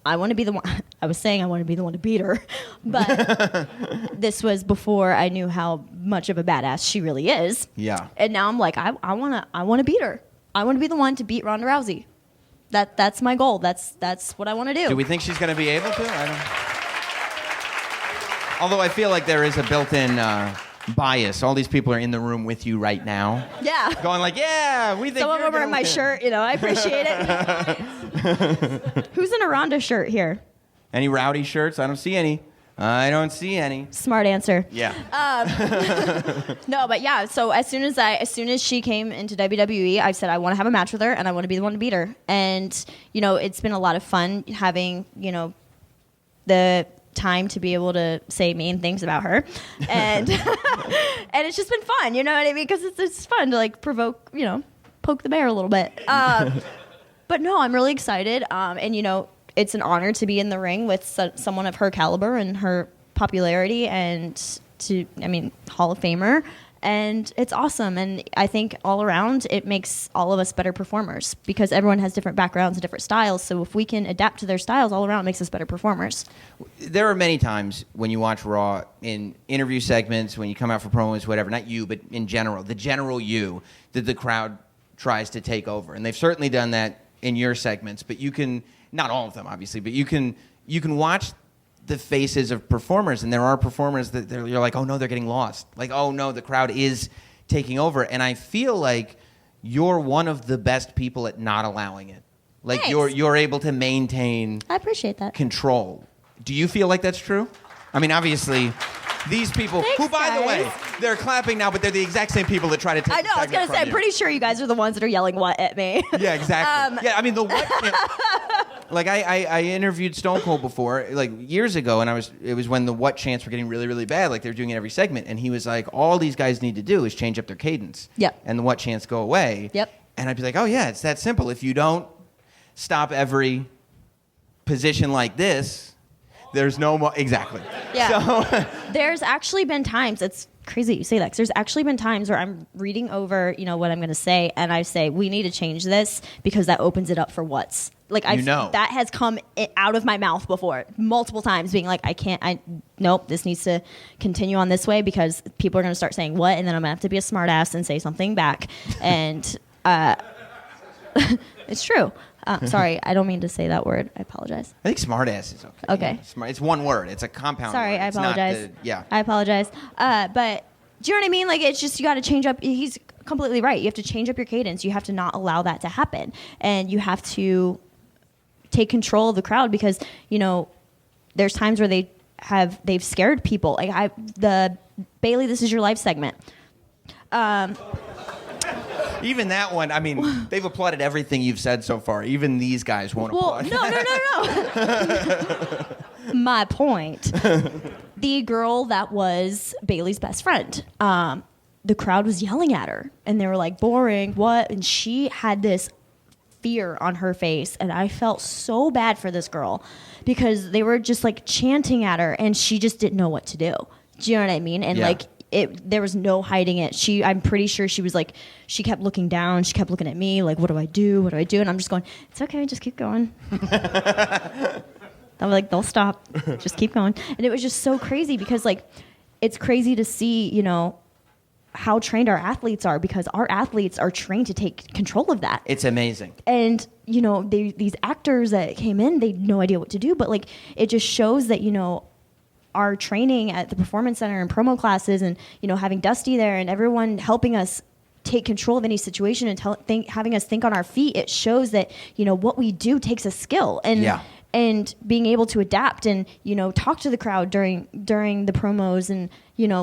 I want to be the one. I was saying I want to be the one to beat her, but this was before I knew how much of a badass she really is. Yeah. And now I'm like, I want to beat her. I want to be the one to beat Ronda Rousey. That's my goal. That's what I want to do. Do we think she's going to be able to? Although I feel like there is a built-in bias. All these people are in the room with you right now. Yeah. Going like, yeah, we think some of you're them are in my win. shirt. I appreciate it. Who's in a Ronda shirt here? Any rowdy shirts? I don't see any. Smart answer. Yeah. No, but yeah. So as soon as she came into WWE, I said I want to have a match with her and I want to be the one to beat her. And it's been a lot of fun having the time to be able to say mean things about her, and and it's just been fun. You know what I mean? Because it's fun to like provoke, poke the bear a little bit. But no, I'm really excited. And, it's an honor to be in the ring with someone of her caliber and her popularity and Hall of Famer. And it's awesome. And I think all around it makes all of us better performers because everyone has different backgrounds and different styles. So if we can adapt to their styles all around, it makes us better performers. There are many times when you watch Raw in interview segments, when you come out for promos, whatever, not you, but in general, the general you, that the crowd tries to take over. And they've certainly done that in your segments, but you can, not all of them obviously, but you can watch the faces of performers, and there are performers that you're like, oh no, they're getting lost. Like, oh no, the crowd is taking over. And I feel like you're one of the best people at not allowing it. Like Thanks. you're able to maintain I appreciate that. control. Do you feel like that's true? I mean, obviously, these people, Thanks, who, by the way, guys. they're clapping now, but they're the exact same people that try to take I know. I was going to say, I'm pretty sure you guys are the ones that are yelling "what" at me. Yeah, exactly. Yeah, I mean, the what? Like, I interviewed Stone Cold before, like, years ago, and it was when the what chants were getting really, really bad. Like, they were doing it every segment, and he was like, all these guys need to do is change up their cadence. Yep. And the what chants go away. Yep. And I'd be like, oh, yeah, it's that simple. If you don't stop every position like this, there's no more. Exactly. Yeah. So There's actually been times, it's crazy you say that, because there's actually been times where I'm reading over, what I'm going to say, and I say, we need to change this because that opens it up for what's. Like, that has come out of my mouth before, multiple times, being like, nope, this needs to continue on this way because people are going to start saying what, and then I'm going to have to be a smart ass and say something back. And it's true. Sorry, I don't mean to say that word. I apologize. I think smartass is okay. Okay. It's one word. It's a compound Sorry, word. I It's not apologize. yeah. I apologize. But do you know what I mean? Like, it's just, you got to change up. He's completely right. You have to change up your cadence. You have to not allow that to happen. And you have to take control of the crowd because, there's times where they've scared people. Like, the Bailey, This Is Your Life segment. Even that one, I mean, they've applauded everything you've said so far. Even these guys won't applaud. No. My point. The girl that was Bailey's best friend, the crowd was yelling at her, and they were like, boring, what? And she had this fear on her face, and I felt so bad for this girl because they were just like chanting at her, and she just didn't know what to do. Do you know what I mean? And Yeah. there was no hiding it. I'm pretty sure she was like, she kept looking down. She kept looking at me like, what do I do? What do I do? And I'm just going, it's okay. Just keep going. I'm like, they'll stop. Just keep going. And it was just so crazy because, like, it's crazy to see, how trained our athletes are because our athletes are trained to take control of that. It's amazing. And, these actors that came in, they had no idea what to do. But, like, it just shows that, our training at the Performance Center and promo classes and, having Dusty there and everyone helping us take control of any situation and having us think on our feet, it shows that, what we do takes a skill. And being able to adapt and, talk to the crowd during the promos and,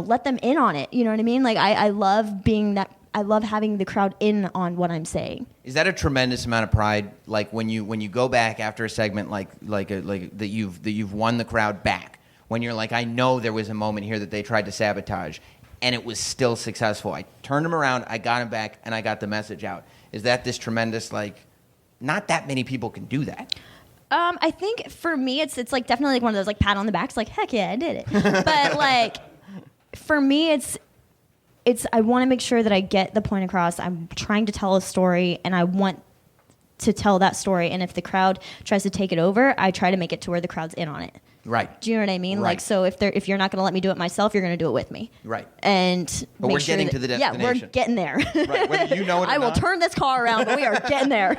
let them in on it. You know what I mean? Like, I love having the crowd in on what I'm saying. Is that a tremendous amount of pride? Like when you go back after a segment like that you've won the crowd back. When you're like, I know there was a moment here that they tried to sabotage, and it was still successful. I turned them around, I got them back, and I got the message out. Is that this tremendous, like, not that many people can do that? I think for me, it's like definitely like one of those like pat on the backs, like, heck yeah, I did it. But like, for me, it's I want to make sure that I get the point across. I'm trying to tell a story, and I want to tell that story. And if the crowd tries to take it over, I try to make it to where the crowd's in on it. Right. Do you know what I mean? Right. Like, so if you're not going to let me do it myself, you're going to do it with me. Right. And But make we're sure getting that, to the yeah, destination. we're getting there. Right. Whether you know it or I will not. turn this car around, but we are getting there.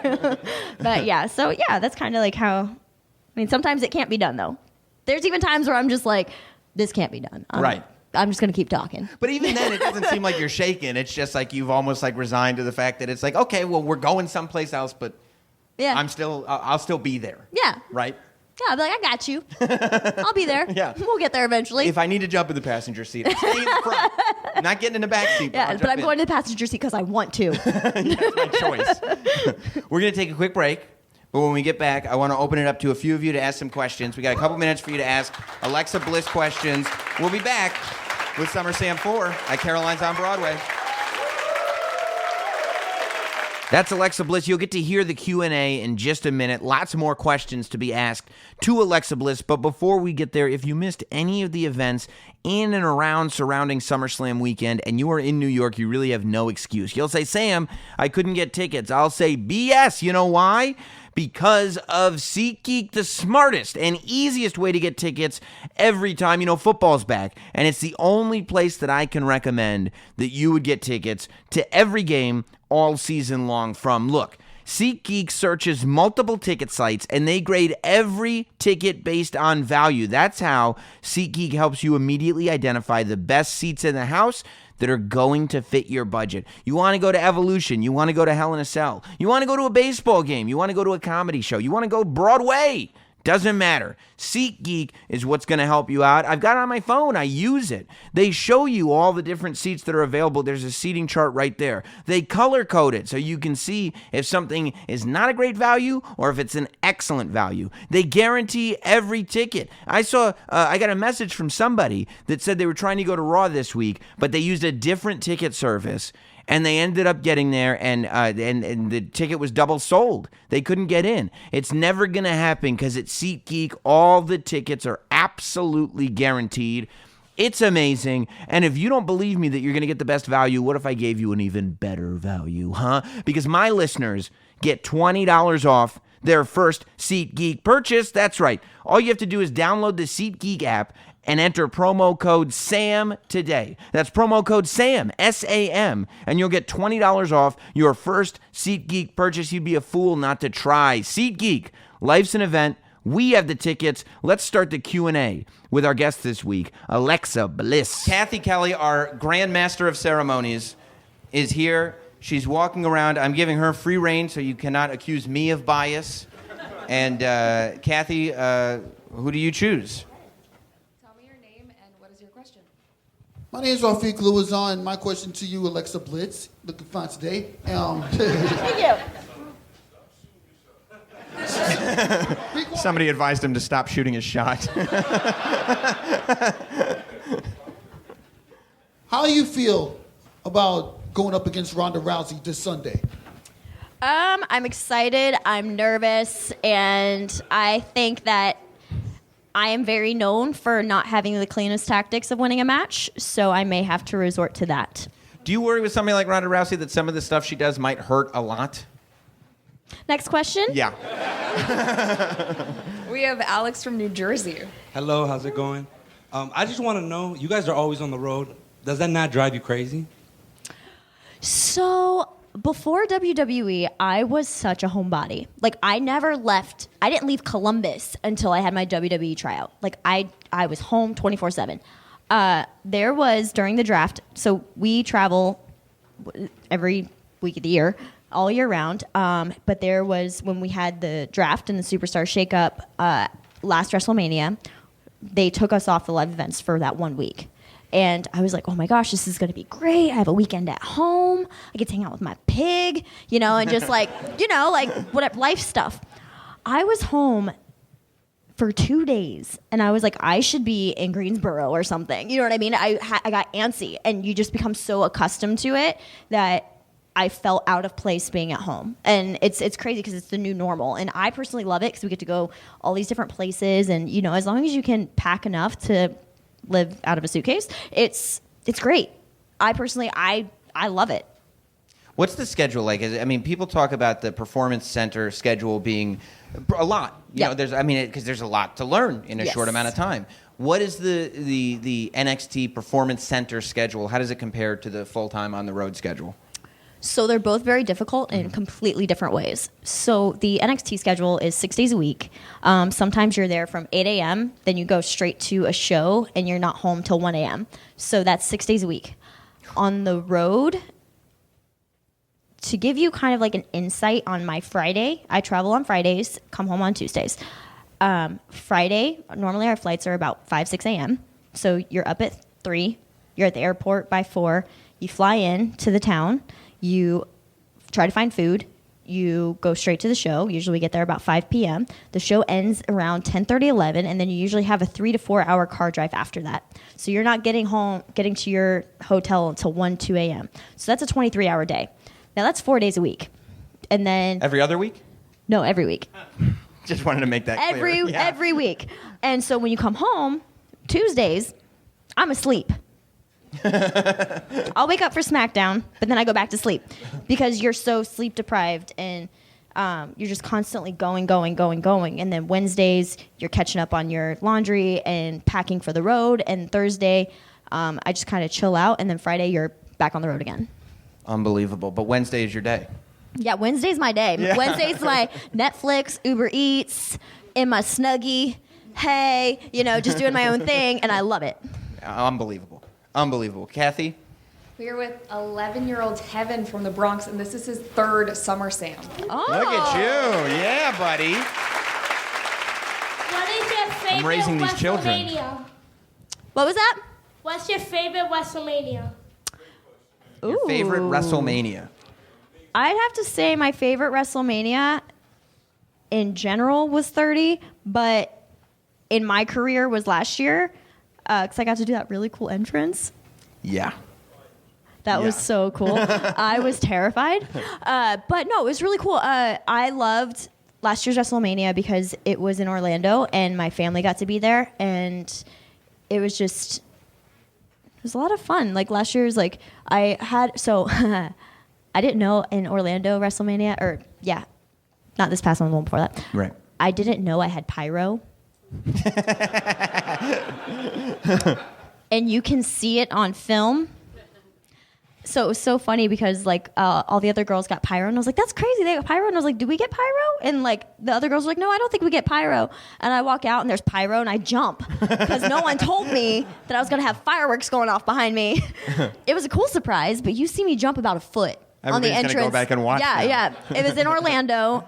But yeah, so yeah, that's kind of like how. I mean, sometimes it can't be done though. There's even times where I'm just like, this can't be done. Right. I'm just going to keep talking. But even then, it doesn't seem like you're shaking. It's just like you've almost like resigned to the fact that it's like, okay, well, we're going someplace else, but Yeah. I'll still be there. Yeah. Right? Yeah, I'll be like, I got you. I'll be there. Yeah. We'll get there eventually. If I need to jump in the passenger seat, I'm staying in the front. I'm not getting in the back seat. Yeah, but I'm going to the passenger seat because I want to. That's my choice. We're going to take a quick break. But when we get back, I want to open it up to a few of you to ask some questions. We got a couple minutes for you to ask Alexa Bliss questions. We'll be back with SummerSlam 4 at Caroline's on Broadway. That's Alexa Bliss. You'll get to hear the Q&A in just a minute. Lots more questions to be asked to Alexa Bliss. But before we get there, if you missed any of the events in and around surrounding SummerSlam weekend and you are in New York, you really have no excuse. You'll say, Sam, I couldn't get tickets. I'll say, BS. You know why? Because of SeatGeek, the smartest and easiest way to get tickets every time, football's back. And it's the only place that I can recommend that you would get tickets to every game all season long from. Look, SeatGeek searches multiple ticket sites and they grade every ticket based on value. That's how SeatGeek helps you immediately identify the best seats in the house that are going to fit your budget. You want to go to Evolution. You want to go to Hell in a Cell. You want to go to a baseball game. You want to go to a comedy show. You want to go Broadway. Doesn't matter. SeatGeek is what's going to help you out. I've got it on my phone. I use it. They show you all the different seats that are available. There's a seating chart right there. They color code it so you can see if something is not a great value or if it's an excellent value. They guarantee every ticket. I got a message from somebody that said they were trying to go to Raw this week, but they used a different ticket service. And they ended up getting there, and the ticket was double sold. They couldn't get in. It's never going to happen because at SeatGeek, all the tickets are absolutely guaranteed. It's amazing. And if you don't believe me that you're going to get the best value, what if I gave you an even better value, huh? Because my listeners get $20 off their first SeatGeek purchase. That's right. All you have to do is download the SeatGeek app and enter promo code SAM today. That's promo code SAM, S-A-M, and you'll get $20 off your first SeatGeek purchase. You'd be a fool not to try. SeatGeek, life's an event. We have the tickets. Let's start the Q&A with our guest this week, Alexa Bliss. Kathy Kelly, our Grand Master of Ceremonies, is here. She's walking around. I'm giving her free reign, so you cannot accuse me of bias. And Kathy, who do you choose? My name is Rafiq Louison, and my question to you, Alexa Blitz, looking fine today. Thank you. Somebody advised him to stop shooting his shot. How do you feel about going up against Ronda Rousey this Sunday? I'm excited, I'm nervous, and I think that I am very known for not having the cleanest tactics of winning a match, so I may have to resort to that. Do you worry with somebody like Ronda Rousey that some of the stuff she does might hurt a lot? Next question? Yeah. We have Alex from New Jersey. Hello, how's it going? I just want to know, you guys are always on the road. Does that not drive you crazy? So before WWE, I was such a homebody. Like, I didn't leave Columbus until I had my WWE tryout. Like, I was home 24/7. There was, during the draft, so we travel every week of the year, all year round. But there was, when we had the draft and the Superstar Shakeup last WrestleMania, they took us off the live events for that 1 week. And I was like, oh my gosh, this is going to be great. I have a weekend at home. I get to hang out with my pig, and just whatever, life stuff. I was home for 2 days, and I was like, I should be in Greensboro or something. You know what I mean? I got antsy, and you just become so accustomed to it that I felt out of place being at home. And it's crazy because it's the new normal. And I personally love it because we get to go all these different places. And, as long as you can pack enough to live out of a suitcase, it's great. I personally, I love it. What's the schedule like? People talk about the Performance Center schedule being a lot. Because there's a lot to learn in a short amount of time. What is the NXT Performance Center schedule? How does it compare to the full-time on-the-road schedule? So they're both very difficult in completely different ways. So the NXT schedule is 6 days a week. Sometimes you're there from 8 a.m., then you go straight to a show, and you're not home till 1 a.m. So that's 6 days a week. On the road, to give you kind of like an insight on my Friday, I travel on Fridays, come home on Tuesdays. Friday, normally our flights are about 5, 6 a.m. So you're up at 3, you're at the airport by 4, you fly in to the town, you try to find food. You go straight to the show. Usually we get there about 5 p.m. The show ends around 10:30, 11, and then you usually have a 3 to 4 hour car drive after that. So you're not getting to your hotel until 1, 2 a.m. So that's a 23-hour day. Now that's 4 days a week. and then Every other week? no, every week. Just wanted to make that clear. Yeah. Every week. And so when you come home, Tuesdays, I'm asleep. I'll wake up for SmackDown, but then I go back to sleep because you're so sleep deprived and you're just constantly going. And then Wednesdays, you're catching up on your laundry and packing for the road. And Thursday, I just kind of chill out. And then Friday, you're back on the road again. Unbelievable. But Wednesday is your day. Yeah, Wednesday's my day. Yeah. Wednesday's my Netflix, Uber Eats, in my Snuggie. Hey, just doing my own thing. And I love it. Unbelievable. Unbelievable. Kathy? We're with 11-year-old Kevin from the Bronx, and this is his 3rd SummerSlam. Oh. Look at you. Yeah, buddy. What is your favorite I'm raising these children. WrestleMania? What was that? What's your favorite WrestleMania? Your favorite WrestleMania? I'd have to say my favorite WrestleMania in general was 30, but in my career was last year because I got to do that really cool entrance. Yeah. That was so cool. I was terrified. But no, it was really cool. I loved last year's WrestleMania because it was in Orlando and my family got to be there. And it was a lot of fun. Like last year's, I didn't know in Orlando WrestleMania, not this past one, the one before that. Right. I didn't know I had pyro. And you can see it on film. So it was so funny because all the other girls got pyro and I was like, that's crazy, they got pyro. And I was like, do we get pyro? And the other girls were like, no, I don't think we get pyro. And I walk out and there's pyro and I jump because no one told me that I was going to have fireworks going off behind me. It was a cool surprise, but you see me jump about a foot on the entrance. Gonna go back and watch now. Yeah. It was in Orlando.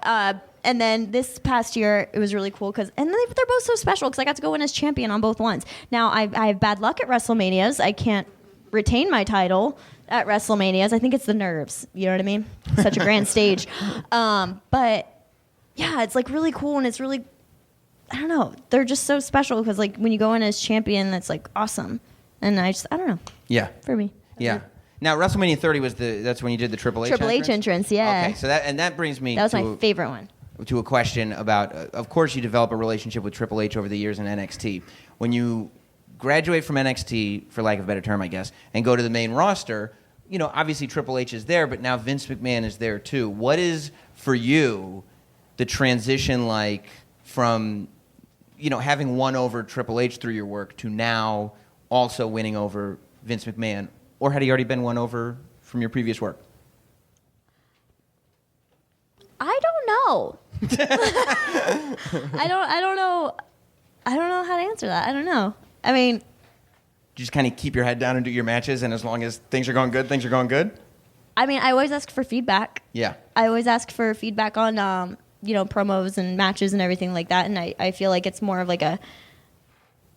And then this past year, it was really cool they're both so special because I got to go in as champion on both ones. Now, I have bad luck at WrestleManias. I can't retain my title at WrestleManias. I think it's the nerves. You know what I mean? Such a grand stage. But yeah, it's really cool and it's really, I don't know. They're just so special because when you go in as champion, that's awesome. And I don't know. Yeah. For me. Yeah. Now, WrestleMania 30 that's when you did the Triple H Triple H entrance, yeah. Okay, so that brings me that was my favorite one. To a question about, of course, you develop a relationship with Triple H over the years in NXT. When you graduate from NXT, for lack of a better term, I guess, and go to the main roster, obviously Triple H is there, but now Vince McMahon is there too. What is, for you, the transition like from, having won over Triple H through your work to now also winning over Vince McMahon? Or had he already been won over from your previous work? I don't know. I don't know. I don't know how to answer that. I don't know. I mean, just kind of keep your head down and do your matches, and as long as things are going good, things are going good? I mean, I always ask for feedback. Yeah. I always ask for feedback on, promos and matches and everything like that, and I feel like it's more of I'm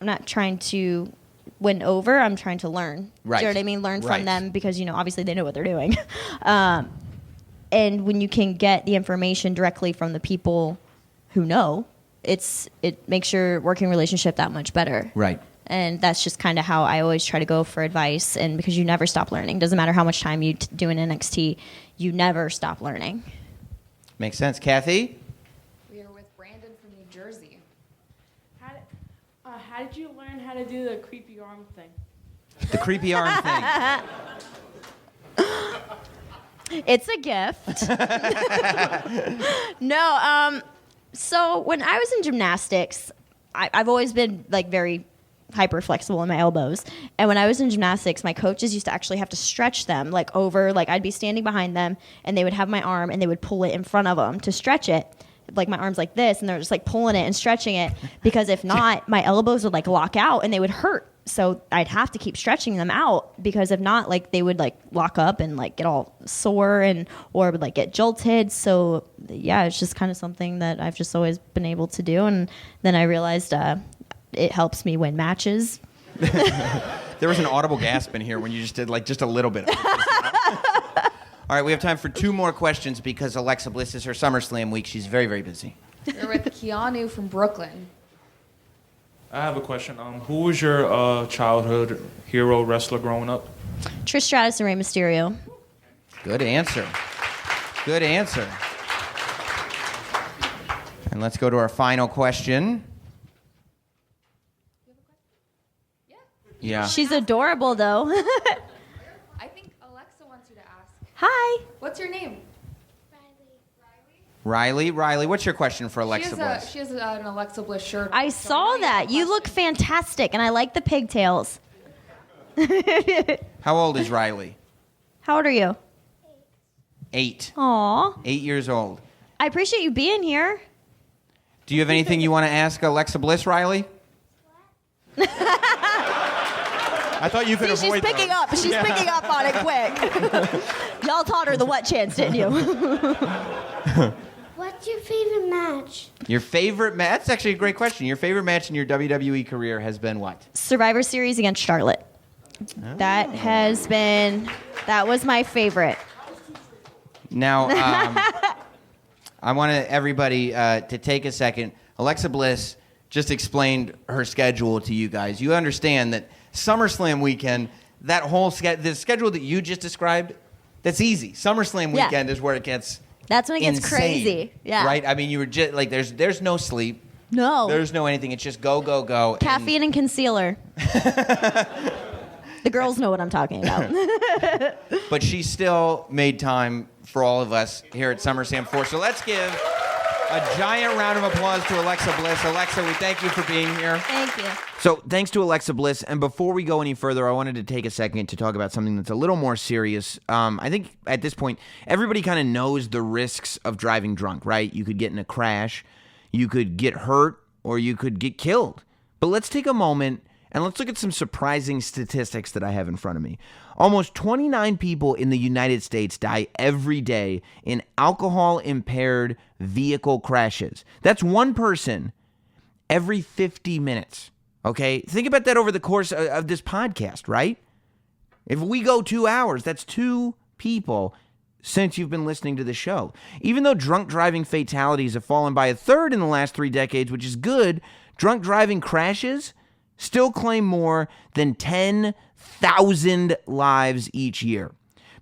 not trying to win over, I'm trying to learn. Right. Do you know what I mean? Learn from them because, obviously they know what they're doing. And when you can get the information directly from the people who know, it makes your working relationship that much better. Right. And that's just kind of how I always try to go for advice. And because you never stop learning. Doesn't matter how much time you do in NXT, you never stop learning. Makes sense. Kathy? We are with Brandon from New Jersey. How did you learn how to do the creepy arm thing? The creepy arm thing. It's a gift. No, so when I was in gymnastics, I've always been very hyper flexible in my elbows. And when I was in gymnastics, my coaches used to actually have to stretch them over, I'd be standing behind them and they would have my arm and they would pull it in front of them to stretch it. My arm's like this and they're just pulling it and stretching it because if not, my elbows would lock out and they would hurt. So I'd have to keep stretching them out because if not, they would lock up and get all sore or would get jolted. So yeah, it's just kind of something that I've just always been able to do. And then I realized it helps me win matches. There was an audible gasp in here when you just did just a little bit of it. All right, we have time for 2 more questions because Alexa Bliss is her SummerSlam week. She's very, very busy. We're with Keanu from Brooklyn. I have a question. Who was your childhood hero wrestler growing up? Trish Stratus and Rey Mysterio. Good answer. Good answer. And let's go to our final question. Yeah. She's adorable, though. I think Alexa wants you to ask. Hi. What's your name? Riley, what's your question for Alexa Bliss? She has an Alexa Bliss shirt. I saw that. You look fantastic, and I like the pigtails. How old is Riley? How old are you? 8. Aw. 8 years old. I appreciate you being here. Do you have anything you want to ask Alexa Bliss, Riley? I thought you could See, avoid she's picking those. up. She's picking up on it quick. Y'all taught her the what chance, didn't you? What's your favorite match? Your favorite match? That's actually a great question. Your favorite match in your WWE career has been what? Survivor Series against Charlotte. Oh. That was my favorite. Now, I want everybody to take a second. Alexa Bliss just explained her schedule to you guys. You understand that SummerSlam weekend, that whole the schedule that you just described, that's easy. SummerSlam weekend is where it gets That's when it gets insane, crazy. Yeah. Right? I mean, you were just like, there's no sleep. No. There's no anything. It's just go, go, go. Caffeine and concealer. The girls know what I'm talking about. But she still made time for all of us here at SummerSlam 4. So let's give a giant round of applause to Alexa Bliss. Alexa, we thank you for being here. Thank you. So thanks to Alexa Bliss. And before we go any further, I wanted to take a second to talk about something that's a little more serious. I think at this point, everybody kind of knows the risks of driving drunk, right? You could get in a crash, you could get hurt, or you could get killed. But let's take a moment and let's look at some surprising statistics that I have in front of me. Almost 29 people in the United States die every day in alcohol-impaired vehicle crashes. That's one person every 50 minutes, okay? Think about that over the course of this podcast, right? If we go 2 hours, that's 2 people since you've been listening to the show. Even though drunk driving fatalities have fallen by a third in the last 3 decades, which is good, drunk driving crashes still claim more than 10,000 lives each year.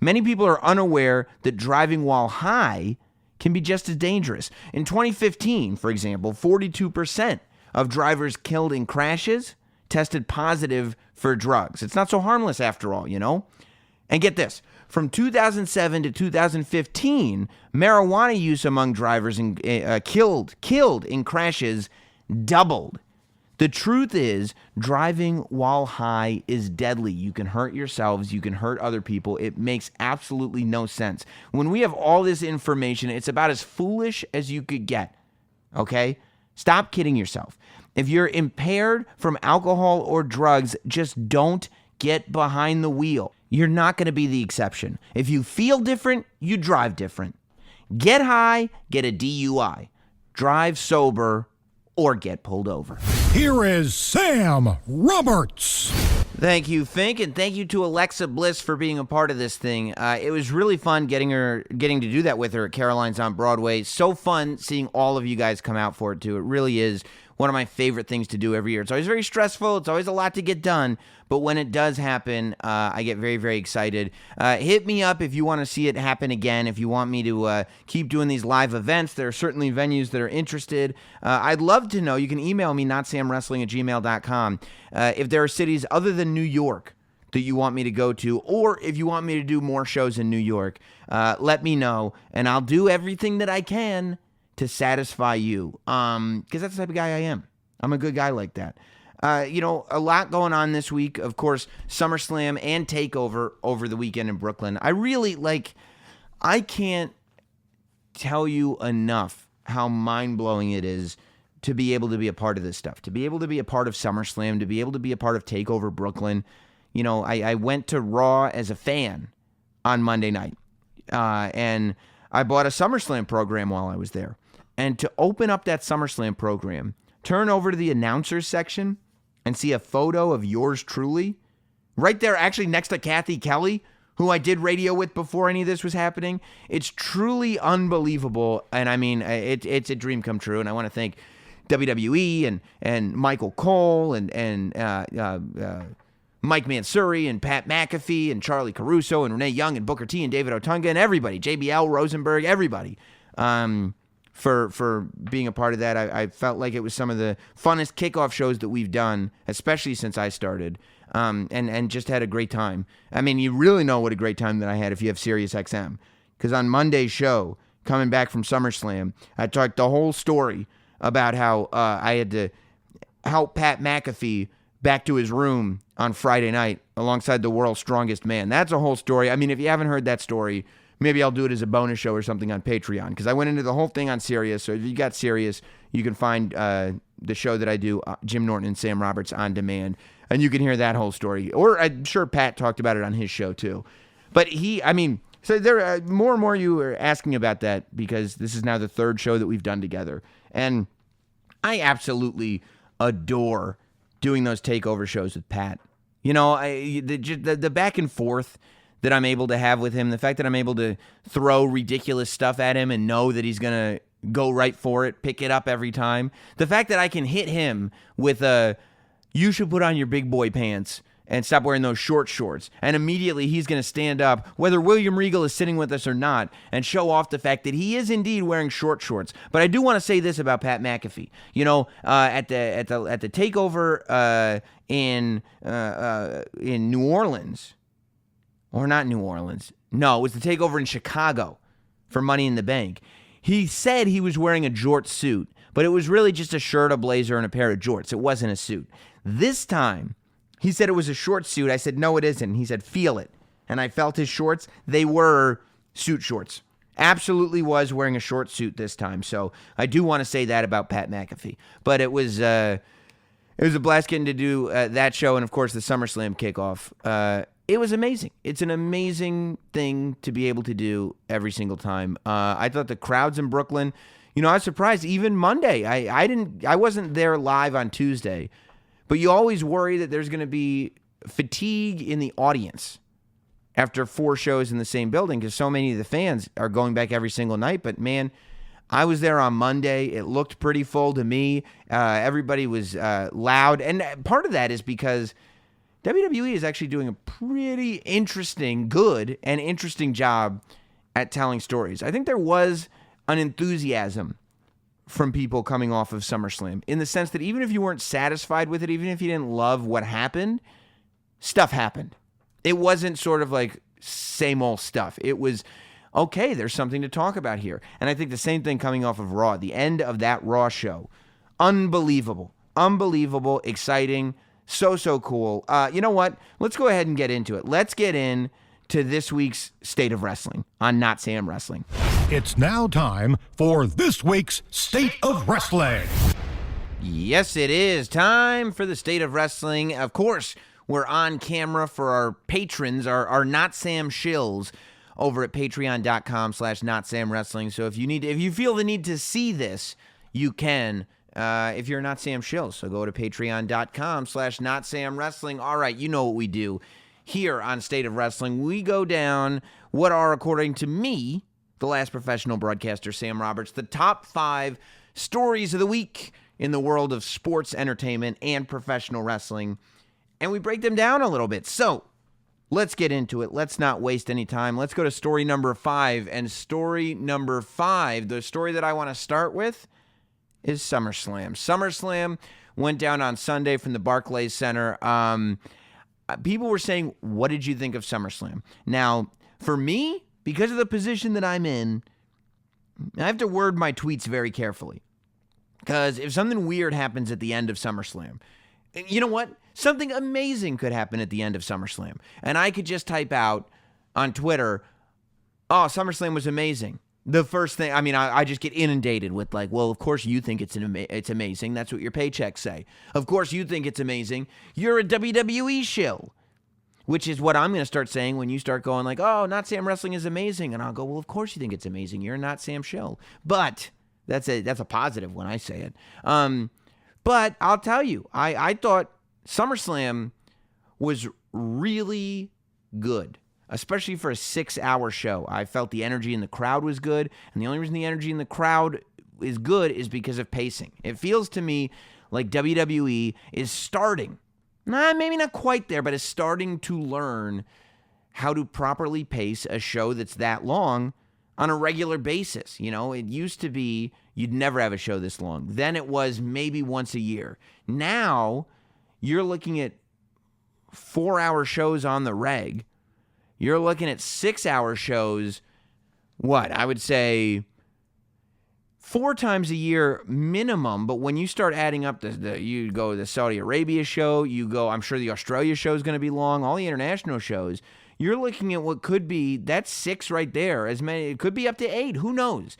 Many people are unaware that driving while high can be just as dangerous. In 2015, for example, 42% of drivers killed in crashes tested positive for drugs. It's not so harmless after all, you know? And get this, from 2007 to 2015, marijuana use among drivers killed in crashes doubled. The truth is, driving while high is deadly. You can hurt yourselves. You can hurt other people. It makes absolutely no sense. When we have all this information, it's about as foolish as you could get, okay? Stop kidding yourself. If you're impaired from alcohol or drugs, just don't get behind the wheel. You're not going to be the exception. If you feel different, you drive different. Get high, get a DUI. Drive sober, or get pulled over. Here is Sam Roberts. Thank you, Fink, and thank you to Alexa Bliss for being a part of this thing. It was really fun getting to do that with her at Caroline's on Broadway. So fun seeing all of you guys come out for it, too. It really is one of my favorite things to do every year. It's always very stressful. It's always a lot to get done. But when it does happen, I get very, very excited. Hit me up if you want to see it happen again. If you want me to keep doing these live events, there are certainly venues that are interested. I'd love to know. You can email me, notsamwrestling@gmail.com, if there are cities other than New York that you want me to go to, or if you want me to do more shows in New York, let me know, and I'll do everything that I can to satisfy you, because that's the type of guy I am. I'm a good guy like that. A lot going on this week. Of course, SummerSlam and Takeover over the weekend in Brooklyn. I can't tell you enough how mind-blowing it is to be able to be a part of this stuff, to be able to be a part of SummerSlam, to be able to be a part of Takeover Brooklyn. I went to Raw as a fan on Monday night, and I bought a SummerSlam program while I was there. And to open up that SummerSlam program, turn over to the announcers section and see a photo of yours truly, right there actually next to Kathy Kelly, who I did radio with before any of this was happening. It's truly unbelievable, and I mean, it's a dream come true, and I want to thank WWE and Michael Cole and Mike Mansouri and Pat McAfee and Charlie Caruso and Renee Young and Booker T and David Otunga and everybody, JBL, Rosenberg, everybody, for being a part of that. I felt like it was some of the funnest kickoff shows that we've done, especially since I started, and just had a great time. I mean, you really know what a great time that I had if you have SiriusXM, because on Monday's show, coming back from SummerSlam, I talked the whole story about how I had to help Pat McAfee back to his room on Friday night alongside the world's strongest man. That's a whole story. I mean, if you haven't heard that story, maybe I'll do it as a bonus show or something on Patreon, because I went into the whole thing on Sirius. So if you got Sirius, you can find the show that I do, Jim Norton and Sam Roberts on demand, and you can hear that whole story. Or I'm sure Pat talked about it on his show too. But so there more and more you are asking about that, because this is now the third show that we've done together. And I absolutely adore doing those takeover shows with Pat. You know, the back and forth that I'm able to have with him, the fact that I'm able to throw ridiculous stuff at him and know that he's going to go right for it, pick it up every time. The fact that I can hit him with you should put on your big boy pants and stop wearing those short shorts. And immediately he's going to stand up, whether William Regal is sitting with us or not, and show off the fact that he is indeed wearing short shorts. But I do want to say this about Pat McAfee. You know, at the takeover in New Orleans, or not New Orleans. No, it was the takeover in Chicago for Money in the Bank. He said he was wearing a jort suit, but it was really just a shirt, a blazer, and a pair of jorts. It wasn't a suit. This time, he said it was a short suit. I said, no, it isn't. He said, feel it. And I felt his shorts. They were suit shorts. Absolutely was wearing a short suit this time. So I do want to say that about Pat McAfee. But it was a blast getting to do that show, and, of course, the SummerSlam kickoff. It was amazing. It's an amazing thing to be able to do every single time. I thought the crowds in Brooklyn, you know, I was surprised. Even Monday, I wasn't there live on Tuesday, but you always worry that there's going to be fatigue in the audience after 4 shows in the same building, because so many of the fans are going back every single night. But man, I was there on Monday. It looked pretty full to me. Everybody was loud, and part of that is because WWE is actually doing a pretty good and interesting job at telling stories. I think there was an enthusiasm from people coming off of SummerSlam, in the sense that even if you weren't satisfied with it, even if you didn't love what happened, stuff happened. It wasn't sort of like same old stuff. It was, okay, there's something to talk about here. And I think the same thing coming off of Raw, the end of that Raw show. Unbelievable, exciting, so cool. You know what? Let's go ahead and get into it. Let's get in to this week's State of Wrestling on Notsam Wrestling. It's now time for this week's State of Wrestling. Yes, it is time for the State of Wrestling. Of course, we're on camera for our patrons, our Notsam shills, over at patreon.com/NotSamWrestling. So if you feel the need to see this, you can. If you're not Sam Shill, so go to patreon.com/NotSamWrestling. All right, you know what we do here on State of Wrestling. We go down what are, according to me, the last professional broadcaster, Sam Roberts, the top 5 stories of the week in the world of sports, entertainment, and professional wrestling. And we break them down a little bit. So let's get into it. Let's not waste any time. Let's go to story number 5. And story number 5, the story that I want to start with, is SummerSlam. SummerSlam went down on Sunday from the Barclays Center. People were saying, what did you think of SummerSlam? Now, for me, because of the position that I'm in, I have to word my tweets very carefully. Because if something weird happens at the end of SummerSlam, you know what? Something amazing could happen at the end of SummerSlam. And I could just type out on Twitter, oh, SummerSlam was amazing. The first thing, I just get inundated with like, well, of course you think it's amazing. That's what your paychecks say. Of course you think it's amazing. You're a WWE shill. Which is what I'm going to start saying when you start going like, oh, Not Sam Wrestling is amazing. And I'll go, well, of course you think it's amazing. You're not Sam Shill. But that's a positive when I say it. But I'll tell you, I thought SummerSlam was really good, especially for a 6-hour show. I felt the energy in the crowd was good. And the only reason the energy in the crowd is good is because of pacing. It feels to me like WWE is starting, maybe not quite there, but is starting to learn how to properly pace a show that's that long on a regular basis. You know, it used to be you'd never have a show this long. Then it was maybe once a year. Now you're looking at 4-hour shows on the reg. You're looking at 6-hour shows, I would say 4 times a year minimum. But when you start adding up you go to the Saudi Arabia show, I'm sure the Australia show is going to be long, all the international shows. You're looking at what could be, that's 6 right there. As many, it could be up to 8. Who knows?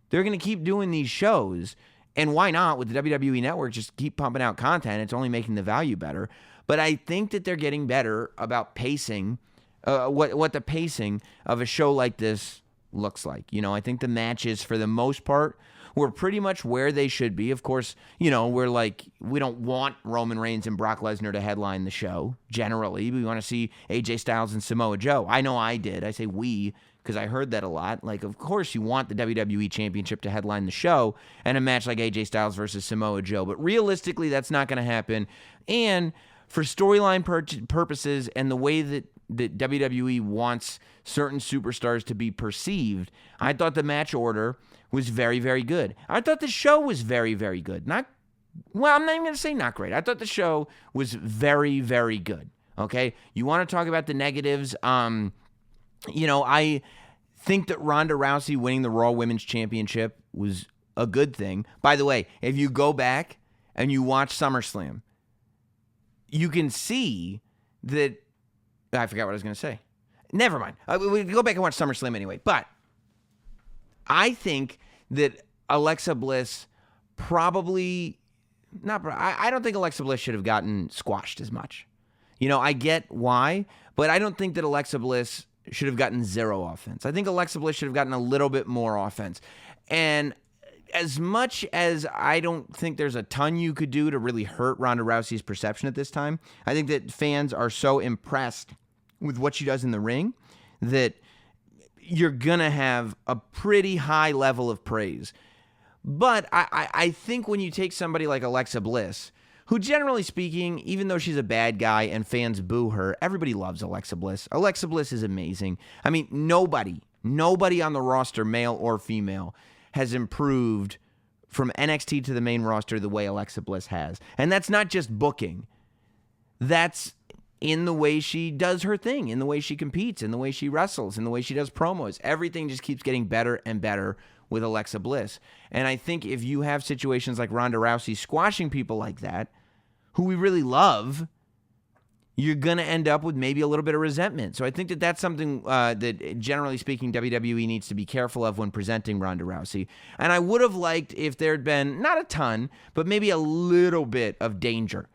They're going to keep doing these shows. And why not? With the WWE Network, just keep pumping out content. It's only making the value better. But I think that they're getting better about pacing, what the pacing of a show like this looks like. You know, I think the matches, for the most part, were pretty much where they should be. Of course, you know, we don't want Roman Reigns and Brock Lesnar to headline the show, generally. We want to see AJ Styles and Samoa Joe. I know I did. I say we, because I heard that a lot. Like, of course you want the WWE Championship to headline the show and a match like AJ Styles versus Samoa Joe. But realistically, that's not going to happen. And for storyline purposes and the way that WWE wants certain superstars to be perceived, I thought the match order was very, very good. I thought the show was very, very good. I'm not even going to say not great. I thought the show was very, very good. Okay? You want to talk about the negatives? You know, I think that Ronda Rousey winning the Raw Women's Championship was a good thing. By the way, if you go back and you watch SummerSlam, you can see that I forgot what I was going to say. Never mind. We go back and watch SummerSlam anyway. But I think that Alexa Bliss probably not. I don't think Alexa Bliss should have gotten squashed as much. You know, I get why, but I don't think that Alexa Bliss should have gotten 0 offense. I think Alexa Bliss should have gotten a little bit more offense. And as much as I don't think there's a ton you could do to really hurt Ronda Rousey's perception at this time, I think that fans are so impressed with what she does in the ring that you're going to have a pretty high level of praise. But I think when you take somebody like Alexa Bliss, who generally speaking, even though she's a bad guy and fans boo her, everybody loves Alexa Bliss. Alexa Bliss is amazing. I mean, nobody on the roster, male or female, has improved from NXT to the main roster the way Alexa Bliss has. And that's not just booking. That's in the way she does her thing, in the way she competes, in the way she wrestles, in the way she does promos. Everything just keeps getting better and better with Alexa Bliss. And I think if you have situations like Ronda Rousey squashing people like that, who we really love, you're going to end up with maybe a little bit of resentment. So I think that that's something that, generally speaking, WWE needs to be careful of when presenting Ronda Rousey. And I would have liked if there had been, not a ton, but maybe a little bit of danger.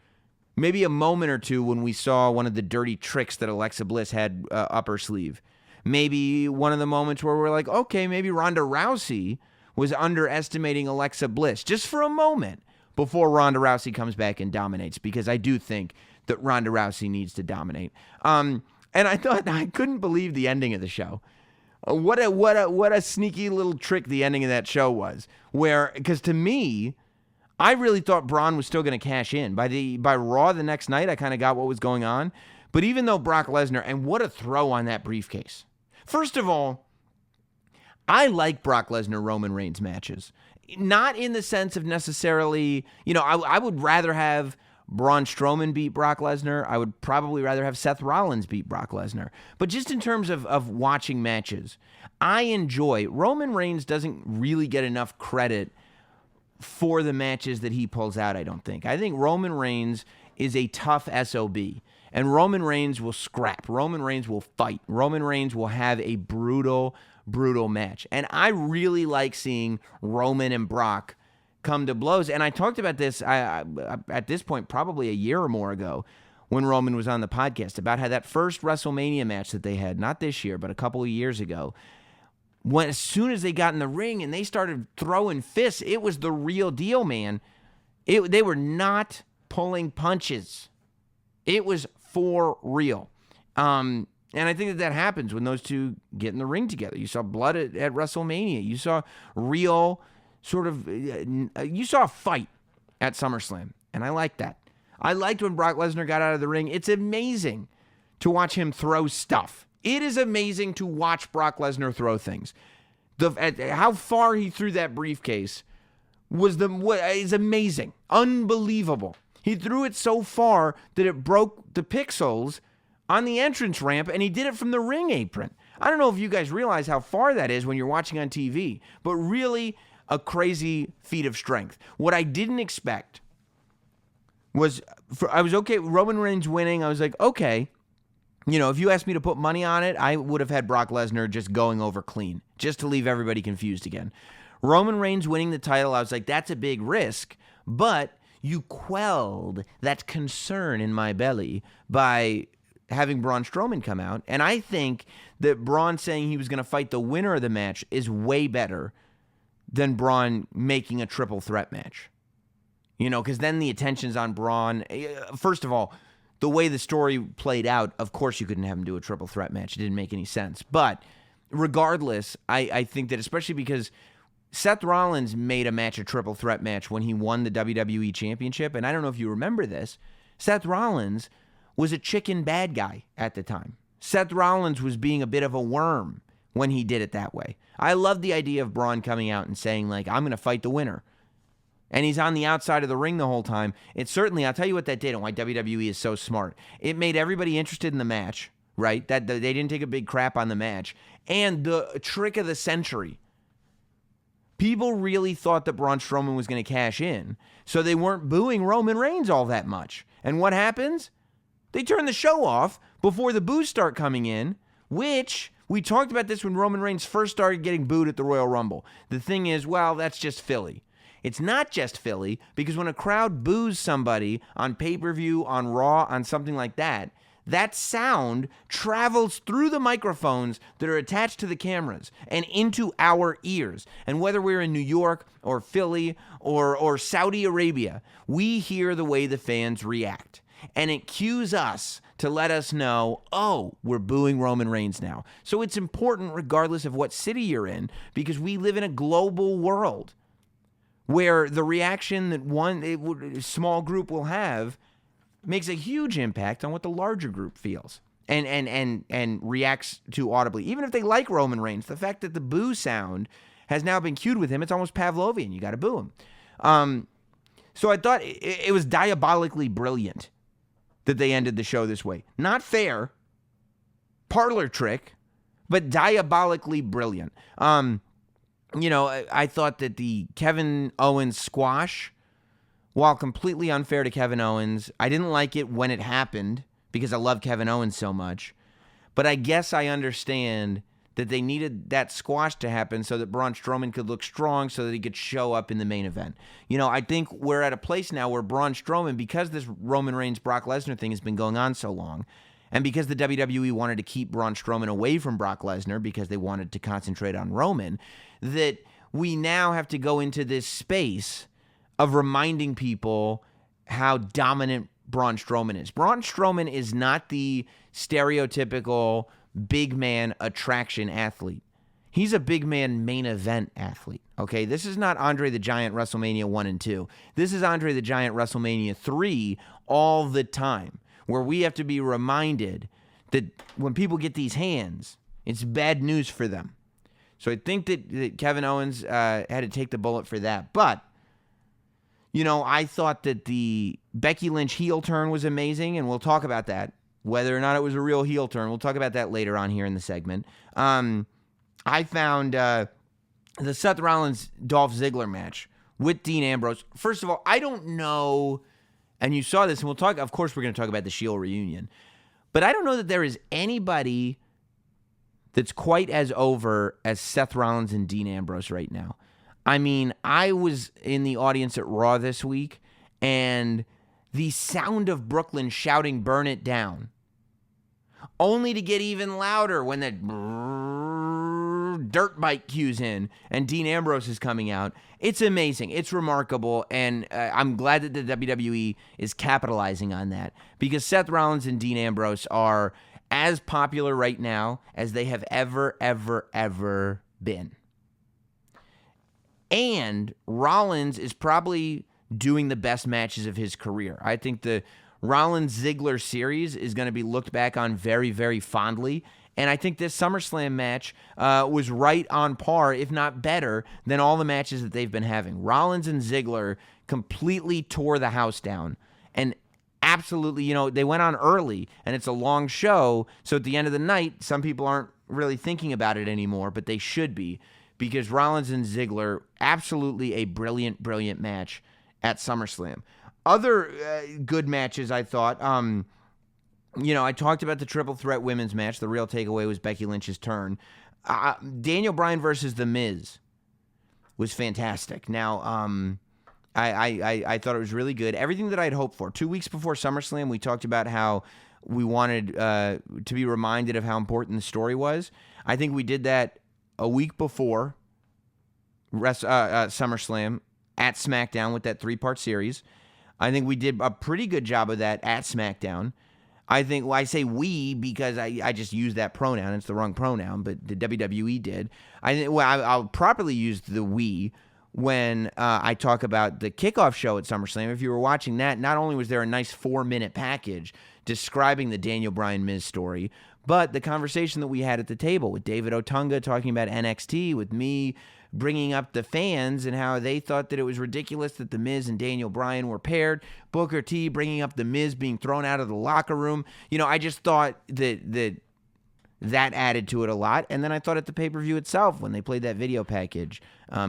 Maybe a moment or two when we saw one of the dirty tricks that Alexa Bliss had up her sleeve. Maybe one of the moments where we're like, okay, maybe Ronda Rousey was underestimating Alexa Bliss just for a moment before Ronda Rousey comes back and dominates, because I do think that Ronda Rousey needs to dominate. And I thought, I couldn't believe the ending of the show. What a sneaky little trick the ending of that show was. Because to me, I really thought Braun was still going to cash in. By Raw the next night, I kind of got what was going on. But even though Brock Lesnar, and what a throw on that briefcase. First of all, I like Brock Lesnar-Roman Reigns matches. Not in the sense of necessarily, I would rather have Braun Strowman beat Brock Lesnar. I would probably rather have Seth Rollins beat Brock Lesnar. But just in terms of watching matches, I enjoy. Roman Reigns doesn't really get enough credit for the matches that he pulls out, I don't think. I think Roman Reigns is a tough SOB. And Roman Reigns will scrap. Roman Reigns will fight. Roman Reigns will have a brutal match. And I really like seeing Roman and Brock come to blows. And I talked about this at this point probably a year or more ago when Roman was on the podcast about how that first WrestleMania match that they had, not this year, but a couple of years ago, as soon as they got in the ring and they started throwing fists, it was the real deal, man. They were not pulling punches. It was for real. And I think that happens when those two get in the ring together. You saw blood at WrestleMania. You saw real you saw a fight at SummerSlam. And I like that. I liked when Brock Lesnar got out of the ring. It's amazing to watch him throw stuff. It is amazing to watch Brock Lesnar throw things. How far he threw that briefcase is amazing. Unbelievable. He threw it so far that it broke the pixels on the entrance ramp, and he did it from the ring apron. I don't know if you guys realize how far that is when you're watching on TV, but really a crazy feat of strength. What I didn't expect was, I was okay, Roman Reigns winning, I was like, okay, if you asked me to put money on it, I would have had Brock Lesnar just going over clean, just to leave everybody confused again. Roman Reigns winning the title, I was like, that's a big risk, but you quelled that concern in my belly by having Braun Strowman come out. And I think that Braun saying he was going to fight the winner of the match is way better than Braun making a triple threat match. Because then the attention's on Braun. First of all, the way the story played out, of course you couldn't have him do a triple threat match. It didn't make any sense. But regardless, I think that especially because Seth Rollins made a match a triple threat match when he won the WWE Championship. And I don't know if you remember this. Seth Rollins was a chicken bad guy at the time. Seth Rollins was being a bit of a worm when he did it that way. I love the idea of Braun coming out and saying, like, I'm going to fight the winner. And he's on the outside of the ring the whole time. It certainly, I'll tell you what that did and why WWE is so smart. It made everybody interested in the match, right? That they didn't take a big crap on the match. And the trick of the century. People really thought that Braun Strowman was going to cash in, so they weren't booing Roman Reigns all that much. And what happens? They turn the show off before the boos start coming in, which we talked about this when Roman Reigns first started getting booed at the Royal Rumble. The thing is, well, that's just Philly. It's not just Philly, because when a crowd boos somebody on pay-per-view, on Raw, on something like that, that sound travels through the microphones that are attached to the cameras and into our ears. And whether we're in New York or Philly or Saudi Arabia, we hear the way the fans react. And it cues us to let us know, oh, we're booing Roman Reigns now. So it's important regardless of what city you're in, because we live in a global world where the reaction that one small group will have makes a huge impact on what the larger group feels and reacts to audibly. Even if they like Roman Reigns, the fact that the boo sound has now been cued with him, it's almost Pavlovian. You got to boo him. So I thought it was diabolically brilliant that they ended the show this way. Not fair, parlor trick, but diabolically brilliant. I thought that the Kevin Owens squash, while completely unfair to Kevin Owens, I didn't like it when it happened because I love Kevin Owens so much. But I guess I understand that they needed that squash to happen so that Braun Strowman could look strong so that he could show up in the main event. I think we're at a place now where Braun Strowman, because this Roman Reigns-Brock Lesnar thing has been going on so long, and because the WWE wanted to keep Braun Strowman away from Brock Lesnar because they wanted to concentrate on Roman, that we now have to go into this space of reminding people how dominant Braun Strowman is. Braun Strowman is not the stereotypical big man attraction athlete. He's a big man main event athlete, okay? This is not Andre the Giant WrestleMania 1 and 2. This is Andre the Giant WrestleMania 3 all the time, where we have to be reminded that when people get these hands, it's bad news for them. So I think that Kevin Owens had to take the bullet for that. But, I thought that the Becky Lynch heel turn was amazing, and we'll talk about that. Whether or not it was a real heel turn, we'll talk about that later on here in the segment. I found the Seth Rollins-Dolph Ziggler match with Dean Ambrose. First of all, I don't know, and you saw this, and we'll talk, of course we're going to talk about the Shield reunion, but I don't know that there is anybody that's quite as over as Seth Rollins and Dean Ambrose right now. I mean, I was in the audience at Raw this week, and the sound of Brooklyn shouting "Burn It Down," only to get even louder when the dirt bike cues in and Dean Ambrose is coming out. It's amazing. It's remarkable, and I'm glad that the WWE is capitalizing on that, because Seth Rollins and Dean Ambrose are as popular right now as they have ever, ever, ever been. And Rollins is probably doing the best matches of his career. I think the Rollins-Ziggler series is going to be looked back on very, very fondly. And I think this SummerSlam match was right on par, if not better, than all the matches that they've been having. Rollins and Ziggler completely tore the house down. And absolutely, they went on early, and it's a long show. So at the end of the night, some people aren't really thinking about it anymore, but they should be, because Rollins and Ziggler, absolutely a brilliant, brilliant match at SummerSlam. Other good matches, I thought. I talked about the triple threat women's match. The real takeaway was Becky Lynch's turn. Daniel Bryan versus The Miz was fantastic. Now, I thought it was really good. Everything that I'd hoped for. 2 weeks before SummerSlam, we talked about how we wanted to be reminded of how important the story was. I think we did that a week before SummerSlam at SmackDown with that 3-part series. I think we did a pretty good job of that at SmackDown. I say we because I just use that pronoun. It's the wrong pronoun, but the WWE did. I'll properly use the we when I talk about the kickoff show at SummerSlam. If you were watching that, not only was there a nice 4-minute package describing the Daniel Bryan Miz story, but the conversation that we had at the table with David Otunga talking about NXT, with me bringing up the fans and how they thought that it was ridiculous that The Miz and Daniel Bryan were paired. Booker T bringing up The Miz being thrown out of the locker room. I just thought that added to it a lot. And then I thought at the pay-per-view itself, when they played that video package,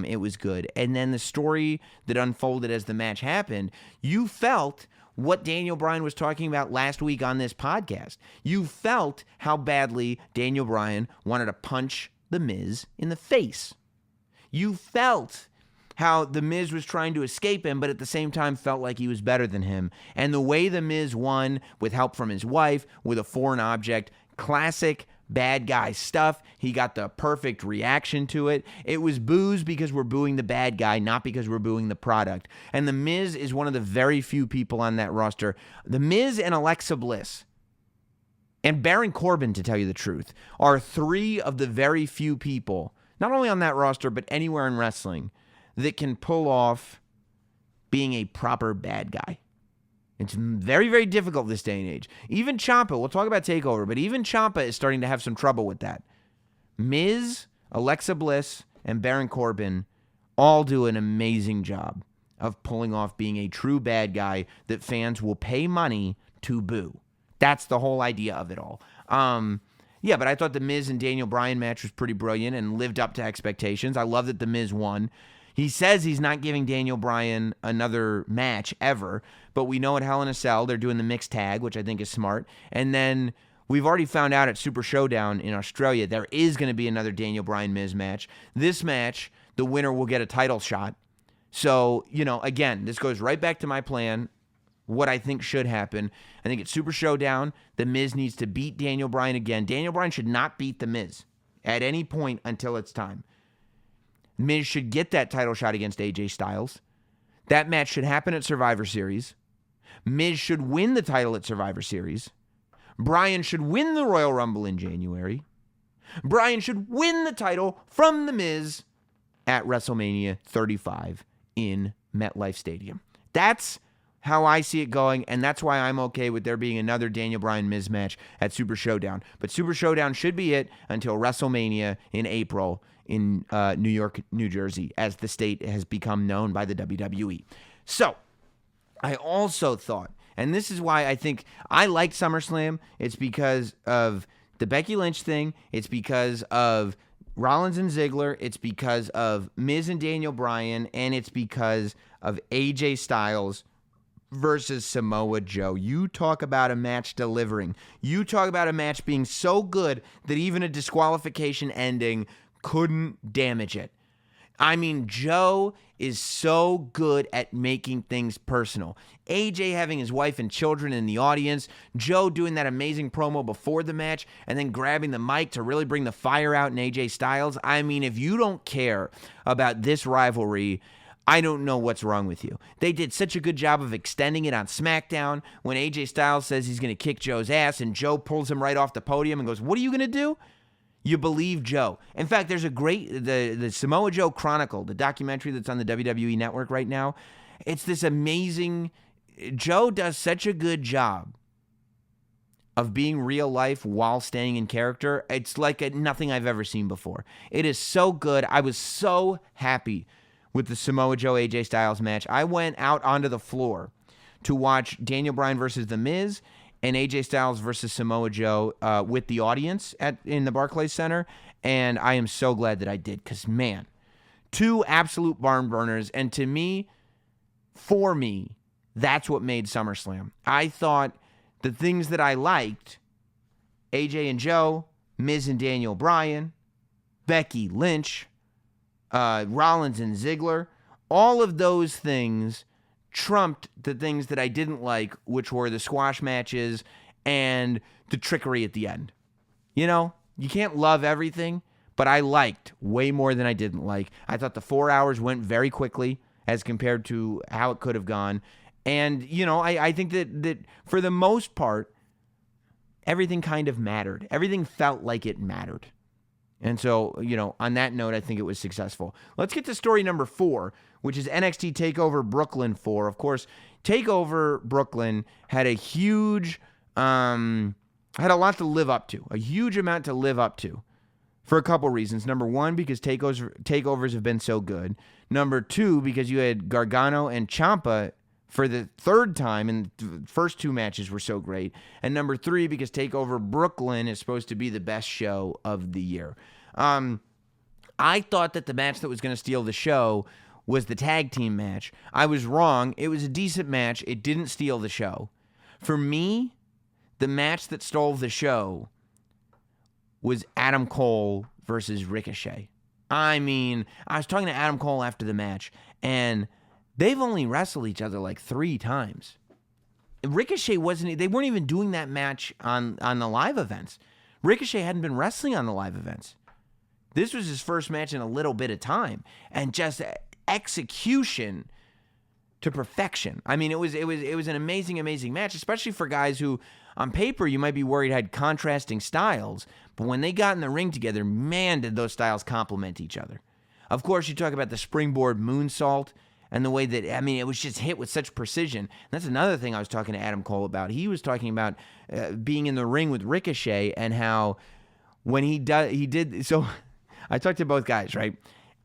it was good. And then the story that unfolded as the match happened, you felt what Daniel Bryan was talking about last week on this podcast. You felt how badly Daniel Bryan wanted to punch The Miz in the face. You felt how The Miz was trying to escape him, but at the same time felt like he was better than him. And the way The Miz won, with help from his wife, with a foreign object, classic bad guy stuff. He got the perfect reaction to it. It was boos because we're booing the bad guy, not because we're booing the product. And The Miz is one of the very few people on that roster. The Miz and Alexa Bliss and Baron Corbin, to tell you the truth, are 3 of the very few people, not only on that roster, but anywhere in wrestling, that can pull off being a proper bad guy. It's very, very difficult this day and age. Even Ciampa, we'll talk about TakeOver, but even Ciampa is starting to have some trouble with that. Miz, Alexa Bliss, and Baron Corbin all do an amazing job of pulling off being a true bad guy that fans will pay money to boo. That's the whole idea of it all. Yeah, but I thought the Miz and Daniel Bryan match was pretty brilliant and lived up to expectations. I love that the Miz won. He says he's not giving Daniel Bryan another match ever, but we know at Hell in a Cell they're doing the mixed tag, which I think is smart. And then we've already found out at Super Showdown in Australia there is going to be another Daniel Bryan Miz match. This match, the winner will get a title shot. So, again, this goes right back to my plan. What I think should happen. I think at Super Showdown, The Miz needs to beat Daniel Bryan again. Daniel Bryan should not beat The Miz at any point until it's time. Miz should get that title shot against AJ Styles. That match should happen at Survivor Series. Miz should win the title at Survivor Series. Bryan should win the Royal Rumble in January. Bryan should win the title from The Miz at WrestleMania 35 in MetLife Stadium. That's how I see it going, and that's why I'm okay with there being another Daniel Bryan Miz match at Super Showdown. But Super Showdown should be it until WrestleMania in April in New York, New Jersey, as the state has become known by the WWE. So, I also thought, and this is why I think I like SummerSlam, it's because of the Becky Lynch thing, it's because of Rollins and Ziggler, it's because of Miz and Daniel Bryan, and it's because of AJ Styles versus Samoa Joe. You talk about a match delivering. You talk about a match being so good that even a disqualification ending couldn't damage it. I mean, Joe is so good at making things personal. AJ having his wife and children in the audience, Joe doing that amazing promo before the match, and then grabbing the mic to really bring the fire out in AJ Styles. I mean, if you don't care about this rivalry, I don't know what's wrong with you. They did such a good job of extending it on SmackDown when AJ Styles says he's going to kick Joe's ass and Joe pulls him right off the podium and goes, "What are you going to do?" You believe Joe. In fact, there's a great, the Samoa Joe Chronicle, the documentary that's on the WWE Network right now. It's this amazing, Joe does such a good job of being real life while staying in character, it's like nothing I've ever seen before. It is so good. I was so happy with the Samoa Joe AJ Styles match. I went out onto the floor to watch Daniel Bryan versus The Miz and AJ Styles versus Samoa Joe with the audience in the Barclays Center, and I am so glad that I did, because, man, two absolute barn burners, and to me, for me, that's what made SummerSlam. I thought the things that I liked, AJ and Joe, Miz and Daniel Bryan, Becky Lynch, Rollins and Ziggler, all of those things trumped the things that I didn't like, which were the squash matches and the trickery at the end. You know, you can't love everything, but I liked way more than I didn't like. I thought the 4 hours went very quickly as compared to how it could have gone. And, you know, I think that for the most part, everything kind of mattered. Everything felt like it mattered. And so, you know, on that note, I think it was successful. Let's get to story number 4, which is NXT TakeOver Brooklyn 4. Of course, TakeOver Brooklyn had a huge, had a lot to live up to, a huge amount to live up to for a couple reasons. Number one, because takeovers have been so good. Number two, because you had Gargano and Ciampa for the third time, and the first two matches were so great. And number three, because TakeOver Brooklyn is supposed to be the best show of the year. I thought that the match that was going to steal the show was the tag team match. I was wrong. It was a decent match. It didn't steal the show. For me, the match that stole the show was Adam Cole versus Ricochet. I mean, I was talking to Adam Cole after the match, and they've only wrestled each other like 3 times. Ricochet they weren't even doing that match on the live events. Ricochet hadn't been wrestling on the live events. This was his first match in a little bit of time, and just execution to perfection. I mean, it was an amazing match, especially for guys who, on paper, you might be worried had contrasting styles, but when they got in the ring together, man, did those styles complement each other. Of course, you talk about the springboard moonsault and the way that, I mean, it was just hit with such precision. And that's another thing I was talking to Adam Cole about. He was talking about being in the ring with Ricochet and how when he did, so I talked to both guys, right?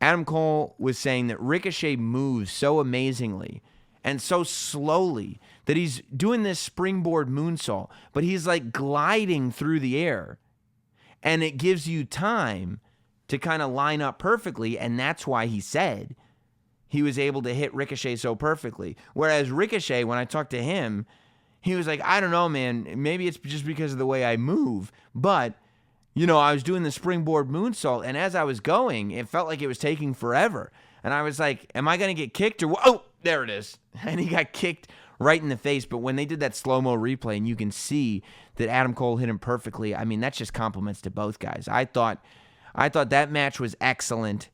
Adam Cole was saying that Ricochet moves so amazingly and so slowly that he's doing this springboard moonsault, but he's like gliding through the air. And it gives you time to kind of line up perfectly, and that's why he said he was able to hit Ricochet so perfectly. Whereas Ricochet, when I talked to him, he was like, I don't know, man, maybe it's just because of the way I move, but, you know, I was doing the springboard moonsault, and as I was going, it felt like it was taking forever. And I was like, am I going to get kicked? Or, oh, there it is. And he got kicked right in the face. But when they did that slow-mo replay, and you can see that Adam Cole hit him perfectly, I mean, that's just compliments to both guys. I thought that match was excellent.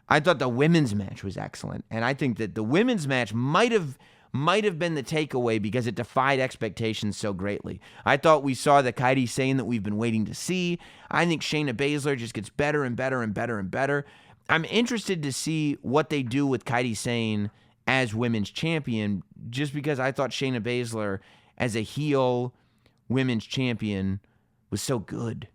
I thought the women's match was excellent. And I think that the women's match might have been the takeaway because it defied expectations so greatly. I thought we saw the Kairi Sane that we've been waiting to see. I think Shayna Baszler just gets better and better and better and better. I'm interested to see what they do with Kairi Sane as women's champion, just because I thought Shayna Baszler as a heel women's champion was so good.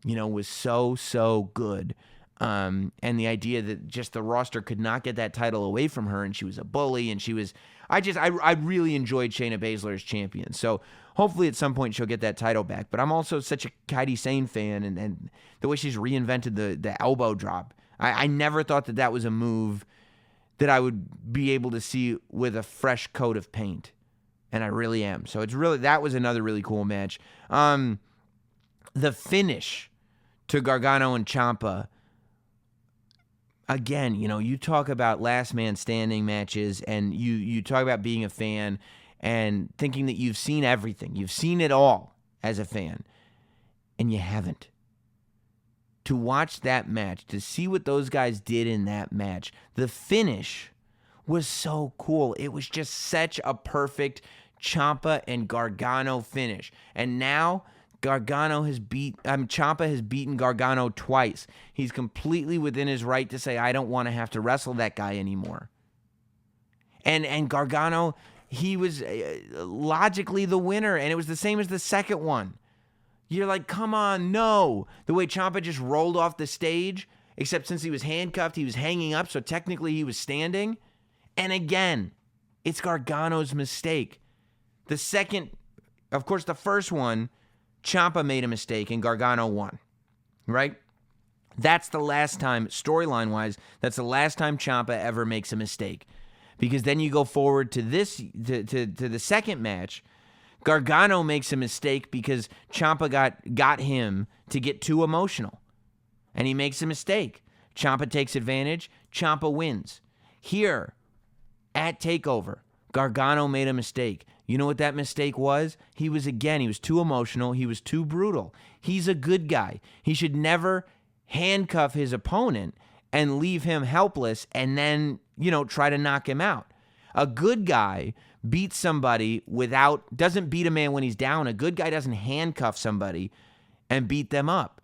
You know, was so good. And the idea that just the roster could not get that title away from her, and she was a bully, and she was, I really enjoyed Shayna Baszler as champion. So hopefully at some point she'll get that title back. But I'm also such a Kairi Sane fan, and the way she's reinvented the elbow drop. I never thought that was a move that I would be able to see with a fresh coat of paint. And I really am. So that was another really cool match. The finish to Gargano and Ciampa, again, you know, you talk about last man standing matches, and you talk about being a fan and thinking that you've seen everything. You've seen it all as a fan, and you haven't. To watch that match, to see what those guys did in that match, the finish was so cool. It was just such a perfect Ciampa and Gargano finish. And now Ciampa has beaten Gargano twice. He's completely within his right to say, I don't want to have to wrestle that guy anymore. And Gargano, he was logically the winner, and it was the same as the second one. You're like, come on, no. The way Ciampa just rolled off the stage, except since he was handcuffed, he was hanging up, so technically he was standing. And again, it's Gargano's mistake. The second, of course, the first one, Ciampa made a mistake and Gargano won, right? That's the last time, storyline-wise, that's the last time Ciampa ever makes a mistake. Because then you go forward to this, to the second match, Gargano makes a mistake because Ciampa got him to get too emotional. And he makes a mistake. Ciampa takes advantage. Ciampa wins. Here, at TakeOver, Gargano made a mistake. You know what that mistake was? He was too emotional. He was too brutal. He's a good guy. He should never handcuff his opponent and leave him helpless and then, try to knock him out. A good guy beats somebody doesn't beat a man when he's down. A good guy doesn't handcuff somebody and beat them up.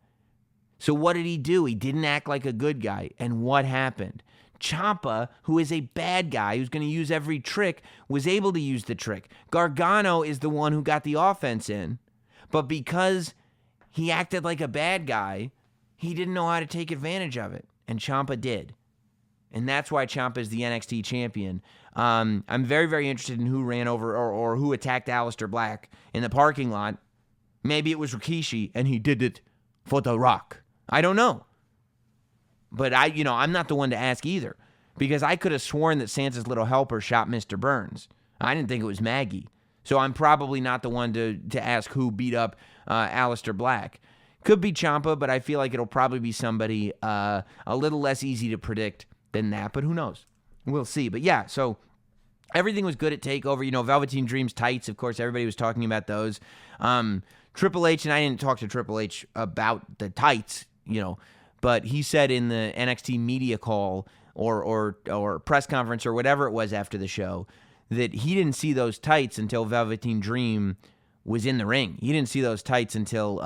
So what did he do? He didn't act like a good guy. And what happened? Ciampa, who is a bad guy, who's going to use every trick, was able to use the trick. Gargano is the one who got the offense in. But because he acted like a bad guy, he didn't know how to take advantage of it. And Ciampa did. And that's why Ciampa is the NXT champion. I'm very, very interested in who ran over or who attacked Aleister Black in the parking lot. Maybe it was Rikishi, and he did it for The Rock. I don't know. But I'm not the one to ask either, because I could have sworn that Santa's little helper shot Mr. Burns. I didn't think it was Maggie. So I'm probably not the one to ask who beat up Aleister Black. Could be Ciampa, but I feel like it'll probably be somebody a little less easy to predict than that, but who knows? We'll see. But yeah, so everything was good at TakeOver. Velveteen Dream's tights, of course, everybody was talking about those. Triple H, and I didn't talk to Triple H about the tights, but he said in the NXT media call or press conference or whatever it was after the show that he didn't see those tights until Velveteen Dream was in the ring. He didn't see those tights until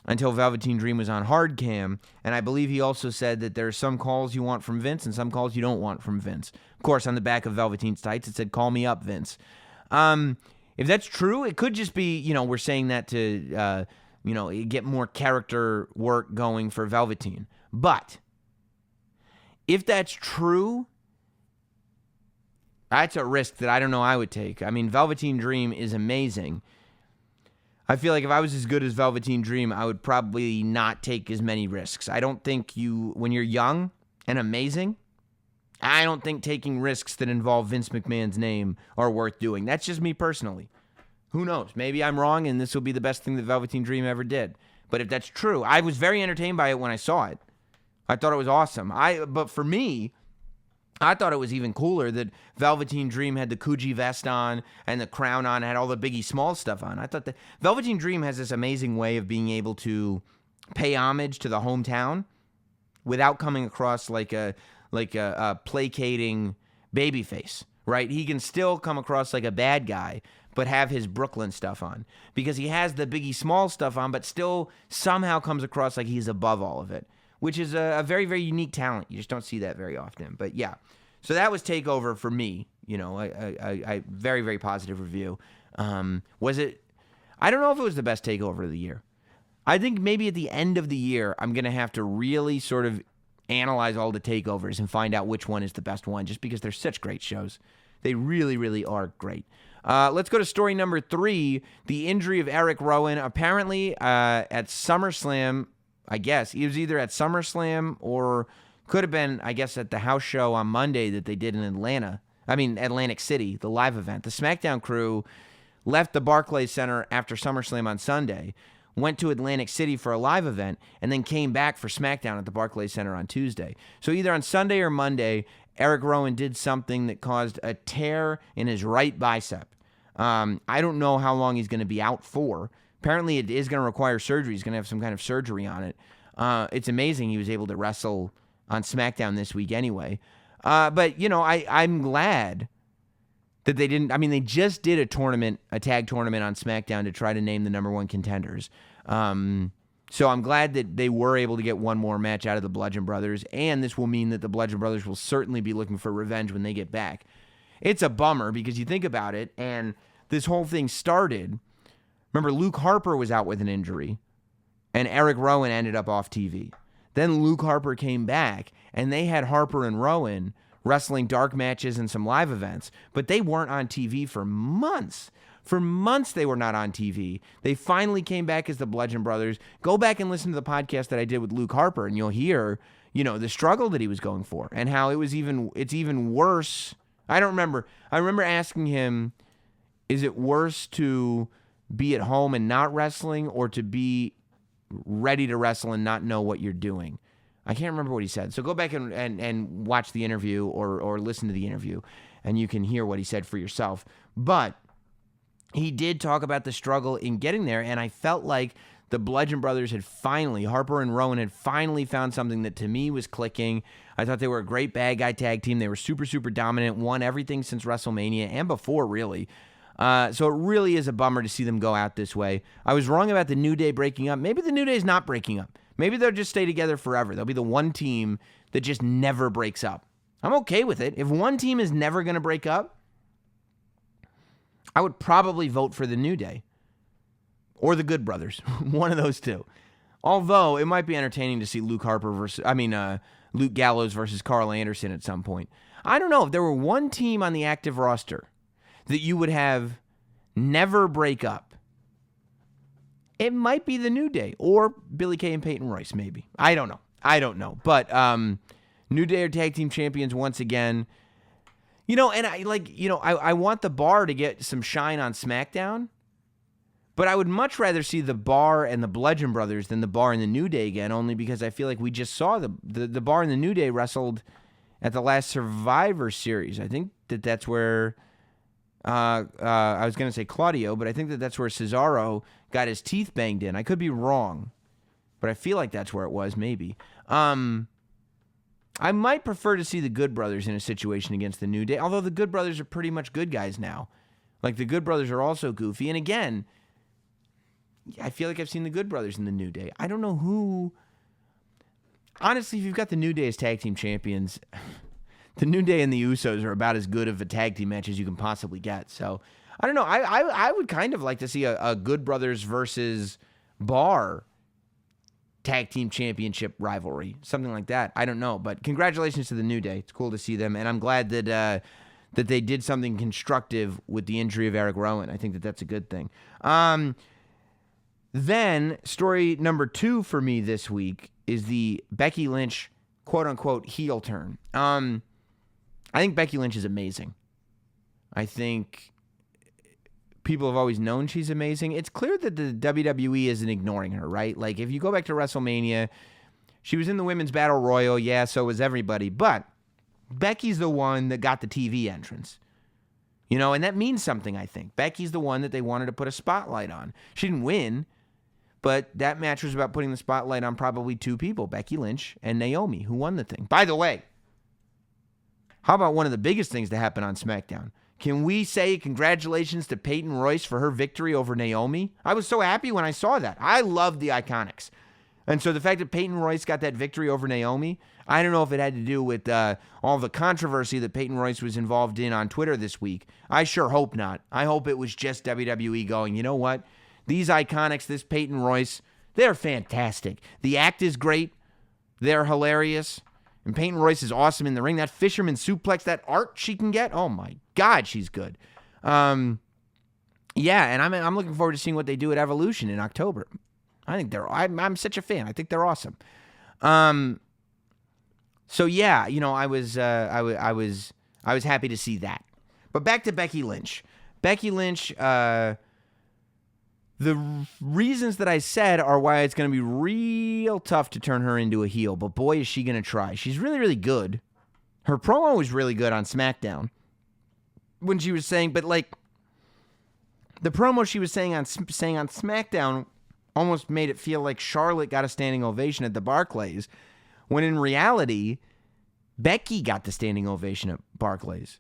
Velveteen Dream was on hard cam, and I believe he also said that there are some calls you want from Vince and some calls you don't want from Vince. Of course, on the back of Velveteen's tights, it said, "Call me up, Vince." If that's true, it could just be, we're saying that to, get more character work going for Velveteen. But if that's true, that's a risk that I don't know I would take. I mean, Velveteen Dream is amazing. I feel like if I was as good as Velveteen Dream, I would probably not take as many risks. I don't think when you're young and amazing, I don't think taking risks that involve Vince McMahon's name are worth doing. That's just me personally. Who knows? Maybe I'm wrong and this will be the best thing that Velveteen Dream ever did. But if that's true, I was very entertained by it when I saw it. I thought it was awesome. But for me, I thought it was even cooler that Velveteen Dream had the Coogee vest on and the crown on, had all the Biggie Smalls stuff on. I thought that Velveteen Dream has this amazing way of being able to pay homage to the hometown without coming across like a placating babyface, right? He can still come across like a bad guy, but have his Brooklyn stuff on because he has the Biggie Smalls stuff on, but still somehow comes across like he's above all of it, which is a very, very unique talent. You just don't see that very often. But yeah, so that was TakeOver for me. I very, very positive review. Was it? I don't know if it was the best TakeOver of the year. I think maybe at the end of the year, I'm going to have to really sort of analyze all the TakeOvers and find out which one is the best one, just because they're such great shows. They really, really are great. Let's go to story number 3, the injury of Eric Rowan. Apparently at SummerSlam, I guess, he was either at SummerSlam or could have been, I guess, at the house show on Monday that they did in Atlantic City, the live event. The SmackDown crew left the Barclays Center after SummerSlam on Sunday, went to Atlantic City for a live event, and then came back for SmackDown at the Barclays Center on Tuesday. So either on Sunday or Monday, Eric Rowan did something that caused a tear in his right bicep. I don't know how long he's going to be out for. Apparently, it is going to require surgery. He's going to have some kind of surgery on it. It's amazing he was able to wrestle on SmackDown this week anyway. But, I'm glad that they didn't. I mean, they just did a tag tournament on SmackDown to try to name the number one contenders. So I'm glad that they were able to get one more match out of the Bludgeon Brothers, and this will mean that the Bludgeon Brothers will certainly be looking for revenge when they get back. It's a bummer because you think about it, and this whole thing started. Remember, Luke Harper was out with an injury, and Eric Rowan ended up off TV. Then Luke Harper came back, and they had Harper and Rowan wrestling dark matches and some live events, but they weren't on TV for months. For months, they were not on TV. They finally came back as the Bludgeon Brothers. Go back and listen to the podcast that I did with Luke Harper, and you'll hear, the struggle that he was going for and how it's even worse. I remember asking him, is it worse to be at home and not wrestling or to be ready to wrestle and not know what you're doing? I can't remember what he said. So go back and watch the interview or listen to the interview, and you can hear what he said for yourself. But he did talk about the struggle in getting there, and I felt like the Bludgeon Brothers Harper and Rowan had finally found something that to me was clicking. I thought they were a great bad guy tag team. They were super, super dominant, won everything since WrestleMania and before, really. So it really is a bummer to see them go out this way. I was wrong about the New Day breaking up. Maybe the New Day is not breaking up. Maybe they'll just stay together forever. They'll be the one team that just never breaks up. I'm okay with it. If one team is never going to break up, I would probably vote for the New Day or the Good Brothers, one of those two. Although it might be entertaining to see Luke Gallows versus Carl Anderson at some point. I don't know if there were one team on the active roster that you would have never break up. It might be the New Day or Billy Kay and Peyton Royce, maybe. I don't know. But New Day are tag team champions once again. And I want the Bar to get some shine on SmackDown, but I would much rather see the Bar and the Bludgeon Brothers than the Bar and the New Day again, only because I feel like we just saw the Bar and the New Day wrestled at the last Survivor Series. I think that's where, I was going to say Claudio, but I think that's where Cesaro got his teeth banged in. I could be wrong, but I feel like that's where it was, maybe. I might prefer to see the Good Brothers in a situation against the New Day, although the Good Brothers are pretty much good guys now. Like, the Good Brothers are also goofy. And again, I feel like I've seen the Good Brothers in the New Day. I don't know who. Honestly, if you've got the New Day as tag team champions, the New Day and the Usos are about as good of a tag team match as you can possibly get. So, I don't know. I would kind of like to see a Good Brothers versus Bar tag team championship rivalry, something like that. I don't know, but congratulations to the New Day. It's cool to see them, and I'm glad that they did something constructive with the injury of Eric Rowan. I think that's a good thing. Then story number 2 for me this week is the Becky Lynch quote unquote heel turn. I think Becky Lynch is amazing. I think people have always known she's amazing. It's clear that the WWE isn't ignoring her, right? Like, if you go back to WrestleMania, she was in the Women's Battle Royal. Yeah, so was everybody. But Becky's the one that got the TV entrance. And that means something, I think. Becky's the one that they wanted to put a spotlight on. She didn't win, but that match was about putting the spotlight on probably 2 people, Becky Lynch and Naomi, who won the thing. By the way, how about one of the biggest things to happen on SmackDown? Can we say congratulations to Peyton Royce for her victory over Naomi? I was so happy when I saw that. I love the Iconics. And so the fact that Peyton Royce got that victory over Naomi, I don't know if it had to do with all the controversy that Peyton Royce was involved in on Twitter this week. I sure hope not. I hope it was just WWE going, you know what? These Iconics, this Peyton Royce, they're fantastic. The act is great. They're hilarious. And Peyton Royce is awesome in the ring. That fisherman suplex, that art she can get, oh my God, she's good. Yeah, and I'm looking forward to seeing what they do at Evolution in October. I think I'm such a fan. I think they're awesome. So yeah, I was happy to see that. But back to Becky Lynch. Becky Lynch, the reasons that I said are why it's going to be real tough to turn her into a heel, but boy, is she going to try. She's really, really good. Her promo was really good on SmackDown when she was saying, but like, the promo she was saying on SmackDown almost made it feel like Charlotte got a standing ovation at the Barclays, when in reality, Becky got the standing ovation at Barclays.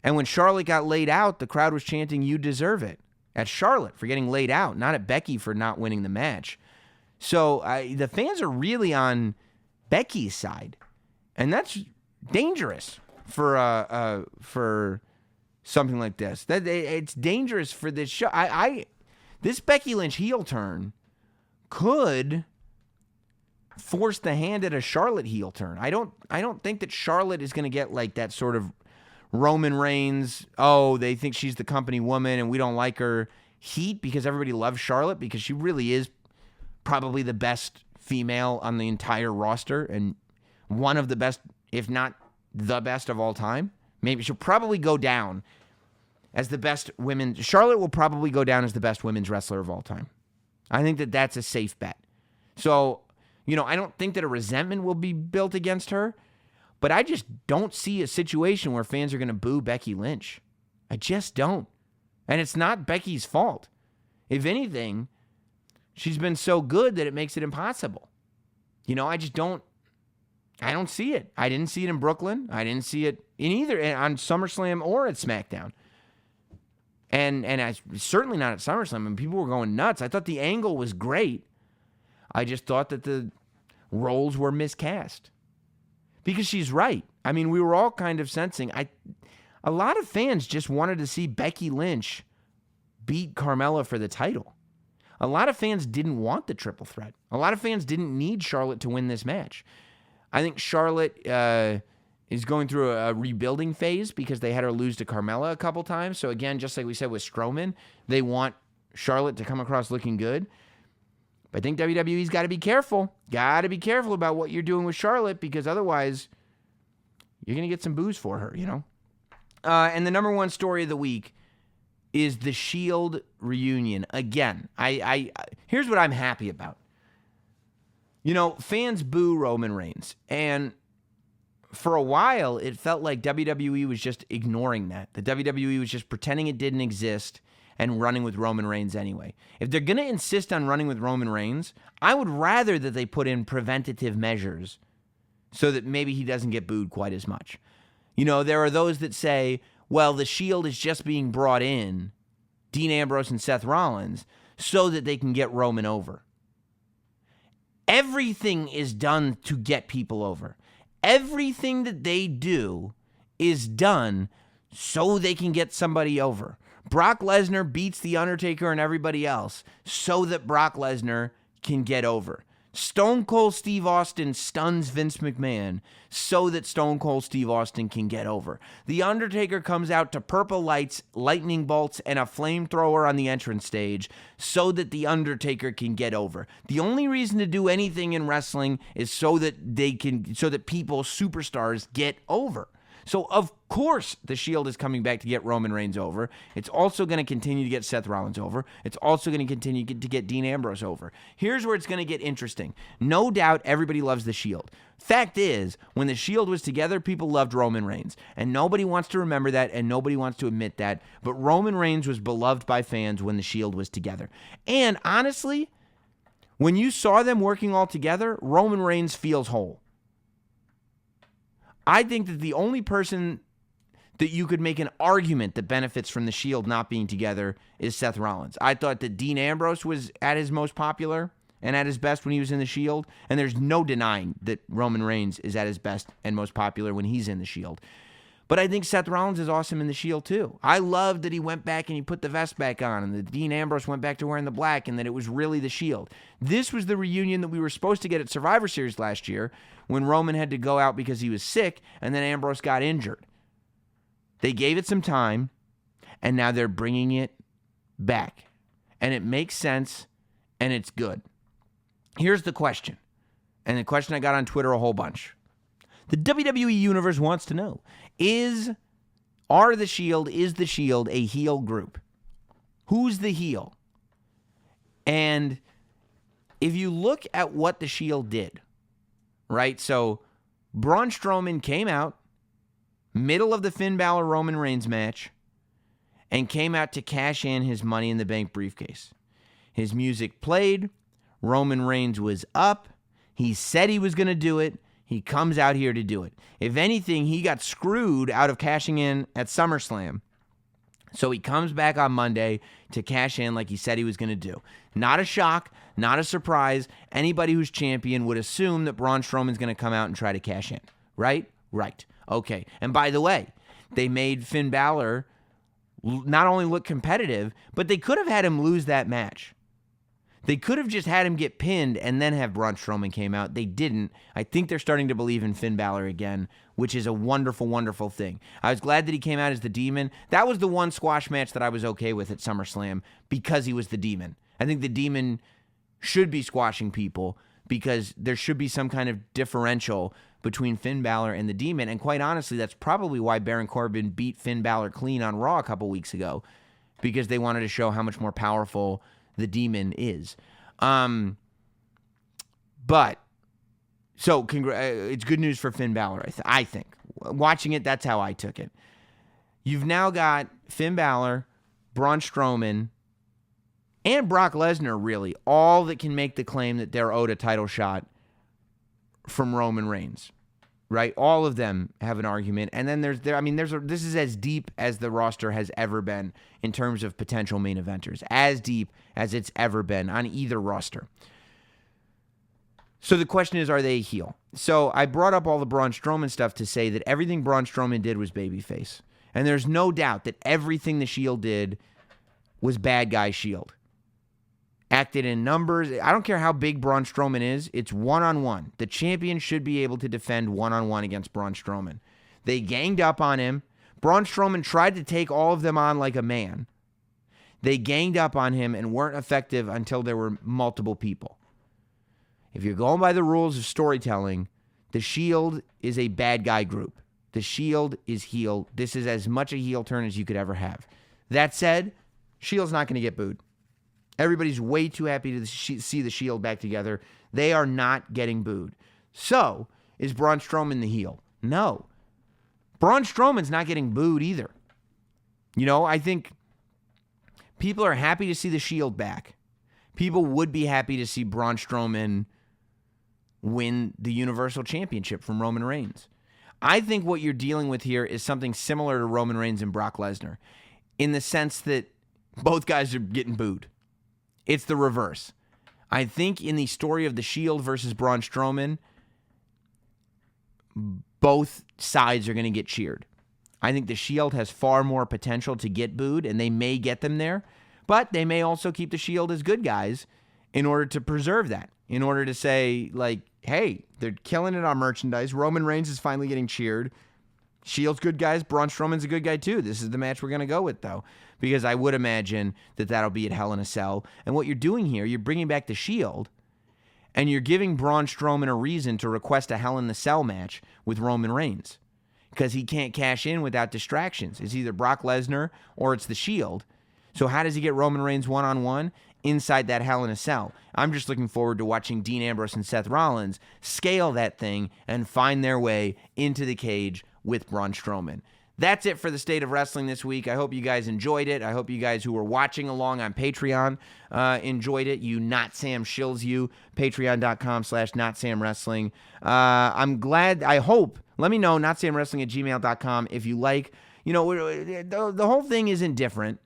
And when Charlotte got laid out, the crowd was chanting, "You deserve it," at Charlotte for getting laid out, not at Becky for not winning the match. So the fans are really on Becky's side, and that's dangerous for something like this. That it's dangerous for this show. This Becky Lynch heel turn could force the hand at a Charlotte heel turn. I don't think that Charlotte is going to get like that sort of Roman Reigns, oh, they think she's the company woman and we don't like her heat because everybody loves Charlotte because she really is probably the best female on the entire roster and one of the best, if not the best of all time. Maybe she'll probably go down as the best women. Charlotte will probably go down as the best women's wrestler of all time. I think that that's a safe bet. So, I don't think that a resentment will be built against her, but I just don't see a situation where fans are going to boo Becky Lynch. I just don't. And it's not Becky's fault. If anything, she's been so good that it makes it impossible. I don't see it. I didn't see it in Brooklyn. I didn't see it in either on SummerSlam or at SmackDown. And I certainly not at SummerSlam. I mean, people were going nuts. I thought the angle was great. I just thought that the roles were miscast. Because she's right. I mean, we were all kind of sensing. A lot of fans just wanted to see Becky Lynch beat Carmella for the title. A lot of fans didn't want the triple threat. A lot of fans didn't need Charlotte to win this match. I think Charlotte is going through a rebuilding phase because they had her lose to Carmella a couple times. So again, just like we said with Strowman, they want Charlotte to come across looking good. But I think WWE's got to be careful. Got to be careful about what you're doing with Charlotte because otherwise you're going to get some boos for her, And the number one story of the week is the Shield reunion. Again, I here's what I'm happy about. Fans boo Roman Reigns. And for a while, it felt like WWE was just ignoring that. The WWE was just pretending it didn't exist and running with Roman Reigns anyway. If they're going to insist on running with Roman Reigns, I would rather that they put in preventative measures so that maybe he doesn't get booed quite as much. There are those that say, well, the Shield is just being brought in, Dean Ambrose and Seth Rollins, so that they can get Roman over. Everything is done to get people over. Everything that they do is done so they can get somebody over. Brock Lesnar beats The Undertaker and everybody else so that Brock Lesnar can get over. Stone Cold Steve Austin stuns Vince McMahon so that Stone Cold Steve Austin can get over. The Undertaker comes out to purple lights, lightning bolts, and a flamethrower on the entrance stage so that The Undertaker can get over. The only reason to do anything in wrestling is so that people, superstars, get over. So, of course, the Shield is coming back to get Roman Reigns over. It's also going to continue to get Seth Rollins over. It's also going to continue to get Dean Ambrose over. Here's where it's going to get interesting. No doubt everybody loves the Shield. Fact is, when the Shield was together, people loved Roman Reigns. And nobody wants to remember that, and nobody wants to admit that. But Roman Reigns was beloved by fans when the Shield was together. And honestly, when you saw them working all together, Roman Reigns feels whole. I think that the only person that you could make an argument that benefits from the Shield not being together is Seth Rollins. I thought that Dean Ambrose was at his most popular and at his best when he was in the Shield, and there's no denying that Roman Reigns is at his best and most popular when he's in the Shield. But I think Seth Rollins is awesome in the Shield too. I loved that he went back and he put the vest back on, and that Dean Ambrose went back to wearing the black, and that it was really the Shield. This was the reunion that we were supposed to get at Survivor Series last year when Roman had to go out because he was sick, and then Ambrose got injured. They gave it some time, and now they're bringing it back. And it makes sense, and it's good. Here's the question, and the question I got on Twitter a whole bunch. The WWE Universe wants to know, is the Shield a heel group? Who's the heel? And if you look at what the Shield did, right? So Braun Strowman came out, middle of the Finn Balor Roman Reigns match, and came out to cash in his Money in the Bank briefcase. His music played. Roman Reigns was up. He said he was going to do it. He comes out here to do it. If anything, he got screwed out of cashing in at SummerSlam. So he comes back on Monday to cash in like he said he was going to do. Not a shock, not a surprise. Anybody who's champion would assume that Braun Strowman's going to come out and try to cash in. Right? Right. Okay. And by the way, they made Finn Balor not only look competitive, but they could have had him lose that match. They could have just had him get pinned and then have Braun Strowman came out. They didn't. I think they're starting to believe in Finn Balor again, which is a wonderful, wonderful thing. I was glad that he came out as the Demon. That was the one squash match that I was okay with at SummerSlam because he was the Demon. I think the Demon should be squashing people because there should be some kind of differential between Finn Balor and the Demon. And quite honestly, that's probably why Baron Corbin beat Finn Balor clean on Raw a couple weeks ago, because they wanted to show how much more powerful the Demon is. It's good news for Finn Balor, I think. Watching it, that's how I took it. You've now got Finn Balor, Braun Strowman, and Brock Lesnar, really, all that can make the claim that they're owed a title shot from Roman Reigns, right? All of them have an argument. And then this is as deep as the roster has ever been in terms of potential main eventers, as deep as it's ever been on either roster. So the question is, are they a heel? So I brought up all the Braun Strowman stuff to say that everything Braun Strowman did was babyface. And there's no doubt that everything the Shield did was bad guy Shield. Acted in numbers. I don't care how big Braun Strowman is. It's one-on-one. The champion should be able to defend one-on-one against Braun Strowman. They ganged up on him. Braun Strowman tried to take all of them on like a man. They ganged up on him and weren't effective until there were multiple people. If you're going by the rules of storytelling, the Shield is a bad guy group. The Shield is heel. This is as much a heel turn as you could ever have. That said, Shield's not going to get booed. Everybody's way too happy to see the Shield back together. They are not getting booed. So, is Braun Strowman the heel? No. Braun Strowman's not getting booed either. I think people are happy to see the Shield back. People would be happy to see Braun Strowman win the Universal Championship from Roman Reigns. I think what you're dealing with here is something similar to Roman Reigns and Brock Lesnar, in the sense that both guys are getting booed. It's the reverse. I think in the story of the Shield versus Braun Strowman, both sides are going to get cheered. I think the Shield has far more potential to get booed, and they may get them there, but they may also keep the Shield as good guys in order to preserve that, in order to say, like, hey, they're killing it on merchandise. Roman Reigns is finally getting cheered. Shield's good guys. Braun Strowman's a good guy, too. This is the match we're going to go with, though, because I would imagine that that'll be at Hell in a Cell. And what you're doing here, you're bringing back the Shield, and you're giving Braun Strowman a reason to request a Hell in the Cell match with Roman Reigns, because he can't cash in without distractions. It's either Brock Lesnar or it's the Shield. So how does he get Roman Reigns one-on-one? Inside that Hell in a Cell. I'm just looking forward to watching Dean Ambrose and Seth Rollins scale that thing and find their way into the cage with Braun Strowman. That's it for the State of Wrestling this week. I hope you guys enjoyed it. I hope you guys who were watching along on Patreon enjoyed it. You Not Sam shills you. Patreon.com/NotSamWrestling. I'm glad. I hope. Let me know. NotSamWrestling@gmail.com if you like. The whole thing isn't different,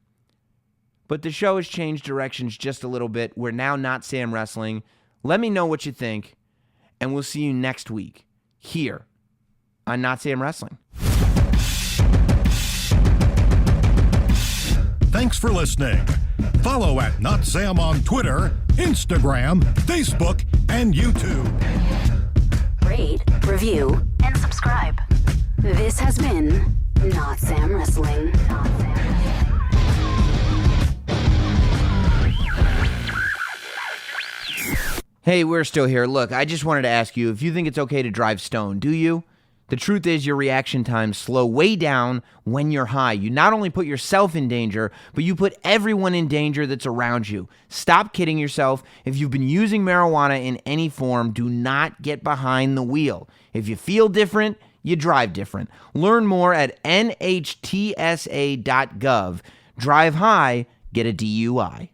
but the show has changed directions just a little bit. We're now Not Sam Wrestling. Let me know what you think, and we'll see you next week here on Not Sam Wrestling. Thanks for listening. Follow at Not Sam on Twitter, Instagram, Facebook, and YouTube. Rate, review, and subscribe. This has been Not Sam Wrestling. Not Sam Wrestling. Hey, we're still here. Look, I just wanted to ask you if you think it's okay to drive stoned. Do you? The truth is your reaction times slow way down when you're high. You not only put yourself in danger, but you put everyone in danger that's around you. Stop kidding yourself. If you've been using marijuana in any form, do not get behind the wheel. If you feel different, you drive different. Learn more at nhtsa.gov. Drive high, get a DUI.